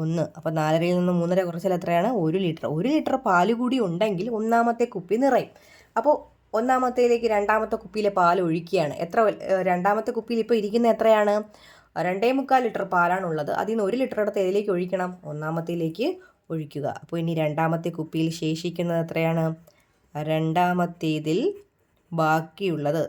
1. അപ്പോൾ 4.5 നിന്ന് 3.5 കുറച്ചാൽ എത്രയാണ്? 1 ലിറ്റർ. 1 ലിറ്റർ പാല് കൂടി ഉണ്ടെങ്കിൽ ഒന്നാമത്തെ കുപ്പി നിറയും. അപ്പോൾ ഒന്നാമത്തേലേക്ക് രണ്ടാമത്തെ കുപ്പിയിലെ പാൽ ഒഴിക്കുകയാണ്. രണ്ടാമത്തെ കുപ്പിയിൽ ഇപ്പോൾ ഇരിക്കുന്ന എത്രയാണ്? 2.25 ലിറ്റർ പാലാണുള്ളത്. അതിൽ നിന്ന് 1 ലിറ്റർ എടുത്ത് ഏതിലേക്ക് ഒഴിക്കണം? ഒന്നാമത്തേലേക്ക് ഒഴിക്കുക. അപ്പോൾ ഇനി രണ്ടാമത്തെ കുപ്പിയിൽ ശേഷിക്കുന്നത് എത്രയാണ്? രണ്ടാമത്തേതിൽ ബാക്കിയുള്ളത്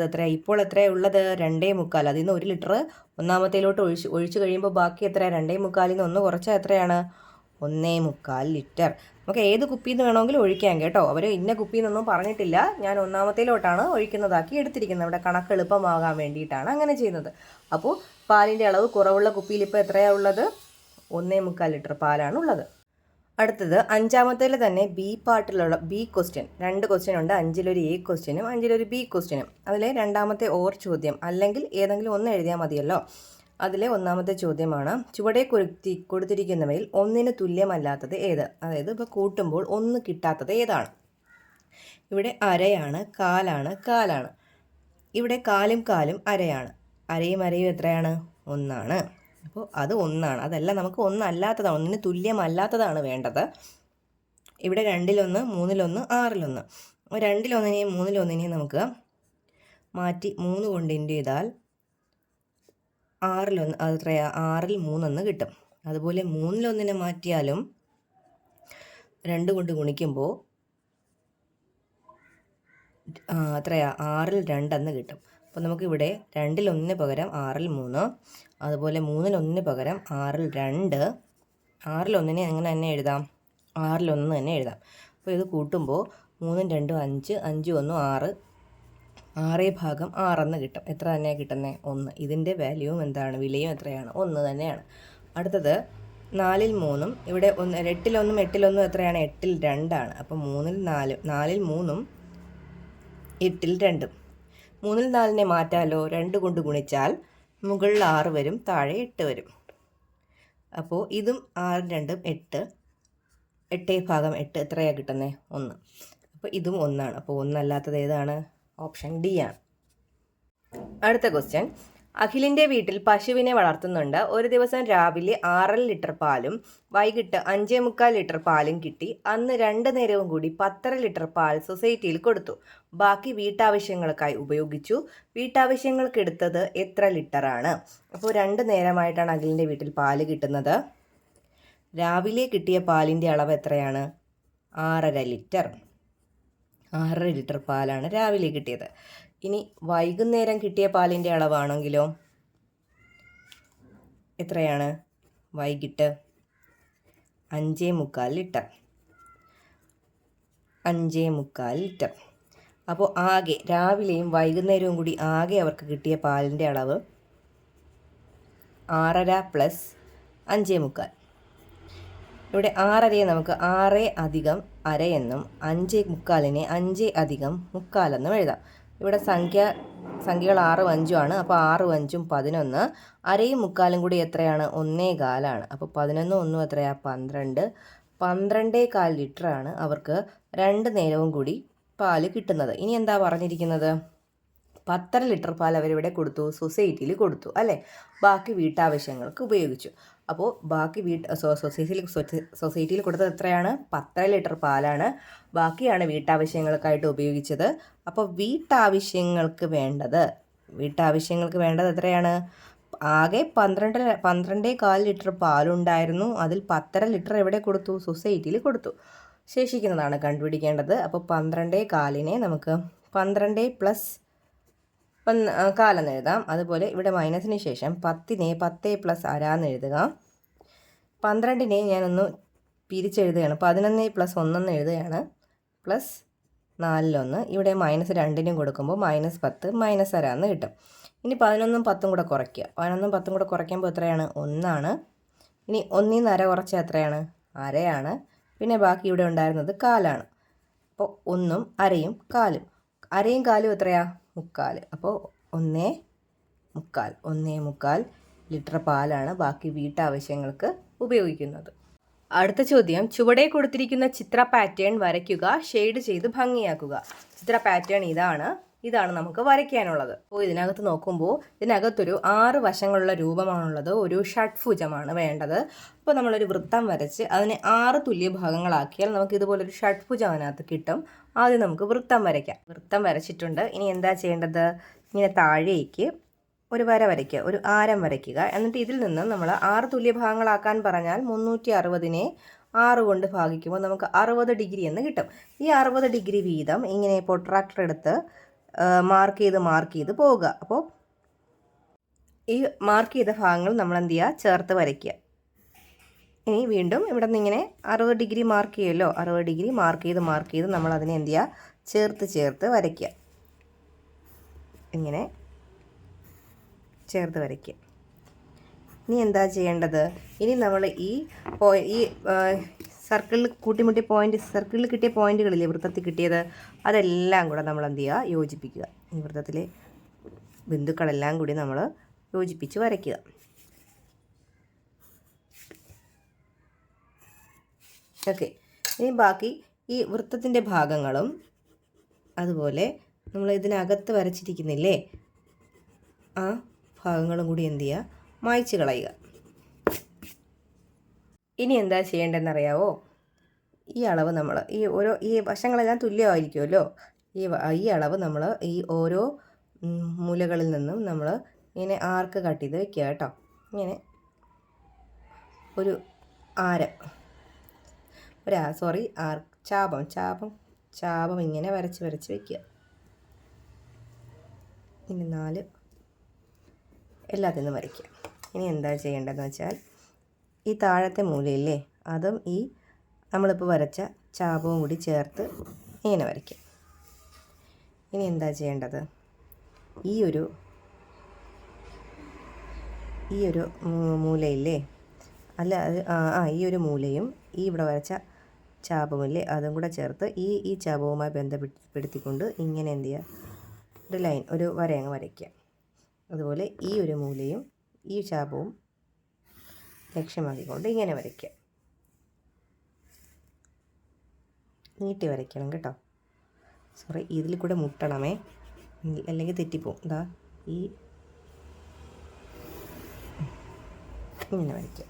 എത്രയാണ്? ഇപ്പോൾ എത്രയാണ് ഉള്ളത്? 2.25. അതിൽ നിന്ന് 1 ലിറ്റർ ഒന്നാമത്തേലോട്ട് ഒഴിച്ചു കഴിയുമ്പോൾ ബാക്കി എത്രയാണ്? 2.25 നിന്ന് 1 കുറച്ചാൽ എത്രയാണ്? 1.25 ലിറ്റർ. നമുക്ക് ഏത് കുപ്പിയിൽ നിന്ന് വേണമെങ്കിലും ഒഴിക്കാം കേട്ടോ. അവർ ഇന്ന കുപ്പിയിൽ നിന്നൊന്നും പറഞ്ഞിട്ടില്ല. ഞാൻ ഒന്നാമത്തേലോട്ടാണ് ഒഴിക്കുന്നതാക്കി എടുത്തിരിക്കുന്നത്. അവിടെ കണക്ക് എളുപ്പമാകാൻ വേണ്ടിയിട്ടാണ് അങ്ങനെ ചെയ്യുന്നത്. അപ്പോൾ പാലിൻ്റെ അളവ് കുറവുള്ള കുപ്പിയിൽ ഇപ്പോൾ എത്രയാണ് ഉള്ളത്? 1.25 ലിറ്റർ പാലാണ് ഉള്ളത്. അടുത്തത് അഞ്ചാമത്തേൽ തന്നെ പാർട്ടിലുള്ള ബി ക്വസ്റ്റ്യൻ. 2 ക്വസ്റ്റ്യൻ ഉണ്ട്. 5-ലൊരു എ ക്വസ്റ്റ്യനും 5-ലൊരു ബി ക്വസ്റ്റ്യനും. അതിലെ രണ്ടാമത്തെ ഓർ ചോദ്യം, അല്ലെങ്കിൽ ഏതെങ്കിലും ഒന്ന് എഴുതിയാൽ മതിയല്ലോ. അതിലെ ഒന്നാമത്തെ ചോദ്യമാണ്, ചുവടെ കൊടുത്തിരിക്കുന്നവയിൽ ഒന്നിന് തുല്യമല്ലാത്തത് ഏത്? അതായത് ഇപ്പോൾ കൂട്ടുമ്പോൾ 1 കിട്ടാത്തത് ഏതാണ്? ഇവിടെ അരയാണ്, കാലാണ്. ഇവിടെ കാലും അരയാണ്. അരയും എത്രയാണ്? 1 അപ്പോൾ അത് 1. അതല്ല, നമുക്ക് 1 അല്ലാത്തതാണ്, 1ന് തുല്യമല്ലാത്തതാണ് വേണ്ടത്. ഇവിടെ 2-1, 3-1, 6-1. 2-1നെയും 3-1നെയും നമുക്ക് മാറ്റി 3 കൊണ്ട് ഇൻറ്റു ചെയ്താൽ 6-1 അത് എത്രയാ? 6-ൽ 3 കിട്ടും. അതുപോലെ 3-1 മാറ്റിയാലും 2 കൊണ്ട് ഗുണിക്കുമ്പോൾ എത്രയാ? 6-ൽ 2 കിട്ടും. അപ്പോൾ നമുക്കിവിടെ 2-1 പകരം 6-ൽ 3, അതുപോലെ 3-1 പകരം 6-ൽ 2, 6-1 അങ്ങനെ തന്നെ എഴുതാം, 6-1 തന്നെ എഴുതാം. അപ്പോൾ ഇത് കൂട്ടുമ്പോൾ 3-ഉം 2-ഉം 5, 5-1 6, 6/6 കിട്ടും. എത്ര തന്നെയാണ് കിട്ടുന്നത്? 1. ഇതിൻ്റെ വാല്യൂവും എന്താണ്? വിലയും എത്രയാണ്? 1 തന്നെയാണ്. അടുത്തത് 4-ൽ 3, ഇവിടെ 8-1, 8-1 എത്രയാണ്? 8-ൽ 2. അപ്പോൾ 3-ൽ 4, 4-ൽ 3ഉം 8-ൽ 2. 3-ൽ 4നെ മാറ്റാലോ? 2 കൊണ്ട് ഗുണിച്ചാൽ മുകളിൽ 6 വരും, താഴെ 8 വരും. അപ്പോൾ ഇതും 6-ഉം 2ഉം 8, 8/8 എത്രയാണ് കിട്ടുന്നത്? 1. അപ്പോൾ ഇതും 1. അപ്പോൾ 1 അല്ലാത്തത് ഏതാണ്? ഓപ്ഷൻ ഡി ആണ്. അടുത്ത ക്വസ്റ്റ്യൻ, അഖിലിൻ്റെ വീട്ടിൽ പശുവിനെ വളർത്തുന്നുണ്ട്. ഒരു ദിവസം രാവിലെ 6.5 ലിറ്റർ പാലും വൈകിട്ട് 5.25 ലിറ്റർ പാലും കിട്ടി. അന്ന് 2 നേരവും കൂടി 10.5 ലിറ്റർ പാൽ സൊസൈറ്റിയിൽ കൊടുത്തു. ബാക്കി വീട്ടാവശ്യങ്ങൾക്കായി ഉപയോഗിച്ചു. വീട്ടാവശ്യങ്ങൾക്ക് എടുത്തത് എത്ര ലിറ്ററാണ്? അപ്പോൾ 2 നേരമായിട്ടാണ് അഖിലിൻ്റെ വീട്ടിൽ പാല് കിട്ടുന്നത്. രാവിലെ കിട്ടിയ പാലിൻ്റെ അളവ് എത്രയാണ്? 6.5 ലിറ്റർ. 6.5 ലിറ്റർ പാലാണ് രാവിലെ കിട്ടിയത്. ഇനി വൈകുന്നേരം കിട്ടിയ പാലിൻ്റെ അളവാണെങ്കിലോ എത്രയാണ്? വൈകിട്ട് 5.25 ലിറ്റർ. 5.25 ലിറ്റർ. അപ്പോൾ ആകെ രാവിലെയും വൈകുന്നേരവും കൂടി ആകെ അവർക്ക് കിട്ടിയ പാലിൻ്റെ അളവ് 6.5 പ്ലസ് 5.25. ഇവിടെ 6.5 നമുക്ക് 6 അധികം അര എന്നും 5.25നെ 5 അധികം 3/4 എന്നും എഴുതാം. ഇവിടെ സംഖ്യകൾ 6ഉം 5ഉം ആണ്. അപ്പോൾ 6ഉം 5ഉം 11, അരയും 3/4 കൂടി എത്രയാണ്? 1.25. അപ്പോൾ 11ഉം 1ഉം എത്രയാണ്? 12. 12.25 ലിറ്ററാണ് അവർക്ക് 2 നേരവും കൂടി പാല് കിട്ടുന്നത്. ഇനി എന്താ പറഞ്ഞിരിക്കുന്നത്? 10.5 ലിറ്റർ പാൽ അവരിവിടെ കൊടുത്തു, സൊസൈറ്റിയിൽ കൊടുത്തു അല്ലേ? ബാക്കി വീട്ടാവശ്യങ്ങൾക്ക് ഉപയോഗിച്ചു. അപ്പോൾ ബാക്കി സൊസൈറ്റിയിൽ കൊടുത്തത് എത്രയാണ്? 10.5 ലിറ്റർ പാലാണ്. ബാക്കിയാണ് വീട്ടാവശ്യങ്ങൾക്കായിട്ട് ഉപയോഗിച്ചത്. അപ്പോൾ വീട്ടാവശ്യങ്ങൾക്ക് വേണ്ടത് എത്രയാണ്? ആകെ 12.25 ലിറ്റർ പാലുണ്ടായിരുന്നു. അതിൽ 10.5 ലിറ്റർ എവിടെ കൊടുത്തു? സൊസൈറ്റിയിൽ കൊടുത്തു. ശേഷിക്കുന്നതാണ് കണ്ടുപിടിക്കേണ്ടത്. അപ്പോൾ 12.25നെ നമുക്ക് 12 പ്ലസ് 1/4 എന്ന് എഴുതാം. അതുപോലെ ഇവിടെ മൈനസിന് ശേഷം 10നെ 10 പ്ലസ് അര എന്ന് എഴുതുക. 12നെ ഞാനൊന്ന് പിരിച്ചെഴുതുകയാണ്. 11 + 1 എഴുതുകയാണ്. പ്ലസ് 4 ഇവിടെ -2 കൊടുക്കുമ്പോൾ -10 -1/2 എന്ന് കിട്ടും. ഇനി 11ഉം 10ഉം കൂടെ കുറയ്ക്കുക. 11ഉം 10ഉം കൂടെ കുറയ്ക്കുമ്പോൾ എത്രയാണ്? 1 ഇനി 1ൽ നിന്ന് അര കുറച്ചാൽ എത്രയാണ്? അരയാണ്. പിന്നെ ബാക്കി ഇവിടെ ഉണ്ടായിരുന്നത് കാലാണ്. അപ്പോൾ 1ഉം അരയും കാലും. അരയും കാലും എത്രയാ? 3/4. അപ്പോൾ 1.25 ലിറ്റർ പാലാണ് ബാക്കി വീട്ടാവശ്യങ്ങൾക്ക് ഉപയോഗിക്കുന്നത്. അടുത്ത ചോദ്യം, ചുവടെ കൊടുത്തിരിക്കുന്ന ചിത്ര പാറ്റേൺ വരയ്ക്കുക, ഷെയ്ഡ് ചെയ്ത് ഭംഗിയാക്കുക. ചിത്ര പാറ്റേൺ ഇതാണ് നമുക്ക് വരയ്ക്കാനുള്ളത്. അപ്പോൾ ഇതിനകത്ത് നോക്കുമ്പോൾ ഇതിനകത്തൊരു 6 വശങ്ങളുള്ള രൂപമാണുള്ളത്. ഒരു ഷഡ്ഭുജമാണ് വേണ്ടത്. അപ്പോൾ നമ്മളൊരു വൃത്തം വരച്ച് അതിനെ 6 തുല്യ ഭാഗങ്ങളാക്കിയാൽ നമുക്ക് ഇതുപോലൊരു ഷഡ്ഭുജം അതിനകത്ത് കിട്ടും. ആദ്യം നമുക്ക് വൃത്തം വരയ്ക്കാം. വൃത്തം വരച്ചിട്ടുണ്ട്. ഇനി എന്താ ചെയ്യേണ്ടത്? ഇങ്ങനെ താഴേക്ക് ഒരു വര വരയ്ക്കുക, ഒരു ആരം വരയ്ക്കുക. എന്നിട്ട് ഇതിൽ നിന്ന് നമ്മൾ 6 തുല്യ ഭാഗങ്ങളാക്കാൻ പറഞ്ഞാൽ 360നെ 6 കൊണ്ട് ഭാഗിക്കുമ്പോൾ നമുക്ക് 60 ഡിഗ്രി എന്ന് കിട്ടും. ഈ 60 ഡിഗ്രി വീതം ഇങ്ങനെ പ്രൊട്രാക്ടർ എടുത്ത് മാർക്ക് ചെയ്ത് പോവുക. അപ്പോൾ ഈ മാർക്ക് ചെയ്ത ഭാഗങ്ങൾ നമ്മൾ എന്ത് ചെയ്യുക? ചേർത്ത് വരയ്ക്കുക. ഇനി വീണ്ടും ഇവിടെ നിന്ന് ഇങ്ങനെ 60 ഡിഗ്രി മാർക്ക് ചെയ്യുമല്ലോ. 60 ഡിഗ്രി മാർക്ക് ചെയ്ത് നമ്മൾ അതിനെ എന്ത് ചെയ്യുക? ചേർത്ത് വരയ്ക്കുക. ഇങ്ങനെ ചേർത്ത് വരയ്ക്കുക. ഇനി എന്താ ചെയ്യേണ്ടത്? ഇനി നമ്മൾ ഈ സർക്കിളിൽ കൂട്ടിമുട്ടിയ പോയിന്റ്, സർക്കിളിൽ കിട്ടിയ പോയിന്റുകളില്ലേ വൃത്തത്തിൽ കിട്ടിയത്, അതെല്ലാം കൂടെ നമ്മൾ എന്ത് ചെയ്യുക? യോജിപ്പിക്കുക. ഈ വൃത്തത്തിലെ ബിന്ദുക്കളെല്ലാം കൂടി നമ്മൾ യോജിപ്പിച്ച് വരയ്ക്കുക. ഓക്കെ. ഇനി ബാക്കി ഈ വൃത്തത്തിൻ്റെ ഭാഗങ്ങളും അതുപോലെ നമ്മൾ ഇതിനകത്ത് വരച്ചിരിക്കുന്നില്ലേ, ആ ഭാഗങ്ങളും കൂടി എന്ത് ചെയ്യുക? മായ്ച്ച് കളയുക. ഇനി എന്താ ചെയ്യേണ്ടതെന്നറിയാവോ? ഈ അളവ് നമ്മൾ ഈ വശങ്ങളെല്ലാം തുല്യമായിരിക്കുമല്ലോ. ഈ അളവ് നമ്മൾ ഈ ഓരോ മൂലകളിൽ നിന്നും നമ്മൾ ഇങ്ങനെ ആർക്ക് കട്ട് ചെയ്ത് വെക്കുക കേട്ടോ. ഇങ്ങനെ ഒരു ആരം, ചാപം ഇങ്ങനെ വരച്ച് വയ്ക്കുക. ഇനി 4 എല്ലാത്തിൽ നിന്നും വരയ്ക്കുക. ഇനി എന്താ ചെയ്യേണ്ടതെന്ന് വെച്ചാൽ ഈ താഴത്തെ മൂലയില്ലേ, അതും ഈ നമ്മളിപ്പോൾ വരച്ച ചാപവും കൂടി ചേർത്ത് ഇങ്ങനെ വരയ്ക്കുക. ഇനി എന്താ ചെയ്യേണ്ടത്? ഈ ഒരു മൂലയില്ലേ, അല്ല ഈ ഒരു മൂലയും ഈ ഇവിടെ വരച്ച ചാപവുമില്ലേ, അതും കൂടെ ചേർത്ത് ഈ ചാപവുമായി ബന്ധപ്പെടുത്തിക്കൊണ്ട് ഇങ്ങനെ എന്ത് ചെയ്യുക? ഒരു ലൈൻ, ഒരു വര അങ്ങ് വരയ്ക്കുക. അതുപോലെ ഈ ഒരു മൂലയും ഈ ചാപവും ലക്ഷ്യമാക്കിക്കൊണ്ട് ഇങ്ങനെ വരയ്ക്കുക. നീട്ടി വരയ്ക്കണം കേട്ടോ. ഇതിൽ കൂടെ മുട്ടണമേ, അല്ലെങ്കിൽ തെറ്റിപ്പോവും. ഇങ്ങനെ വരയ്ക്കുക.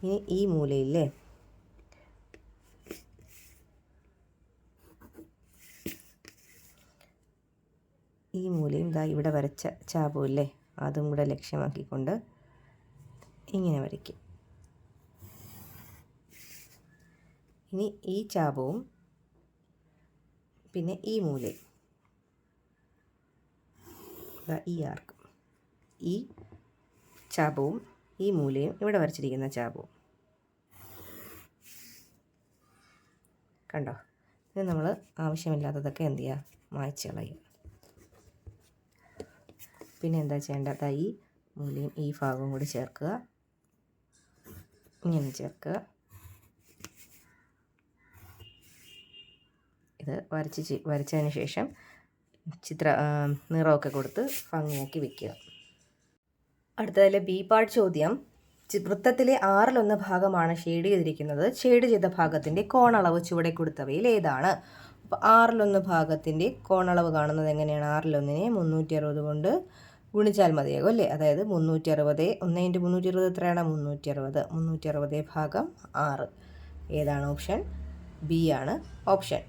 ഇനി ഈ മൂലയില്ലേ, ഈ മൂലയും ഇവിടെ വരച്ച ചാപമില്ലേ, അതും കൂടെ ലക്ഷ്യമാക്കിക്കൊണ്ട് ഇങ്ങനെ വരയ്ക്കും. ഇനി ഈ ചാപവും പിന്നെ ഈ മൂലയും, ഈ ആർക്കും, ഈ ചാപവും ഈ മൂലയും ഇവിടെ വരച്ചിരിക്കുന്ന ചാപവും കണ്ടോ. ഇത് നമ്മൾ ആവശ്യമില്ലാത്തതൊക്കെ എന്ത് ചെയ്യുക? മായ്ച്ച് കളയുക. പിന്നെ എന്താ ചെയ്യേണ്ടത്? ഈ മൂലയും ഈ ഭാഗവും കൂടി ചേർക്കുക. ഇങ്ങനെ ചേർക്കുക. ഇത് വരച്ചതിന് ശേഷം നിറമൊക്കെ കൊടുത്ത് ഭംഗിയാക്കി വെക്കുക. അടുത്തതിലെ ബി പാർട്ട് ചോദ്യം, വൃത്തത്തിലെ 1/6 ഭാഗമാണ് ഷെയ്ഡ് ചെയ്തിരിക്കുന്നത്. ഷെയ്ഡ് ചെയ്ത ഭാഗത്തിൻ്റെ കോണളവ് ചുവടെ കൊടുത്തവയിൽ ഏതാണ്? അപ്പോൾ 1/6 ഭാഗത്തിൻ്റെ കോണളവ് കാണുന്നത് എങ്ങനെയാണ്? 1/6 360 കൊണ്ട് ഗുണിച്ചാൽ മതിയാകും അല്ലേ? അതായത് 360, 1 × 320 എത്രയാണ്? 360 ഭാഗം 6. ഏതാണ് ഓപ്ഷൻ? ബി ആണ് ഓപ്ഷൻ.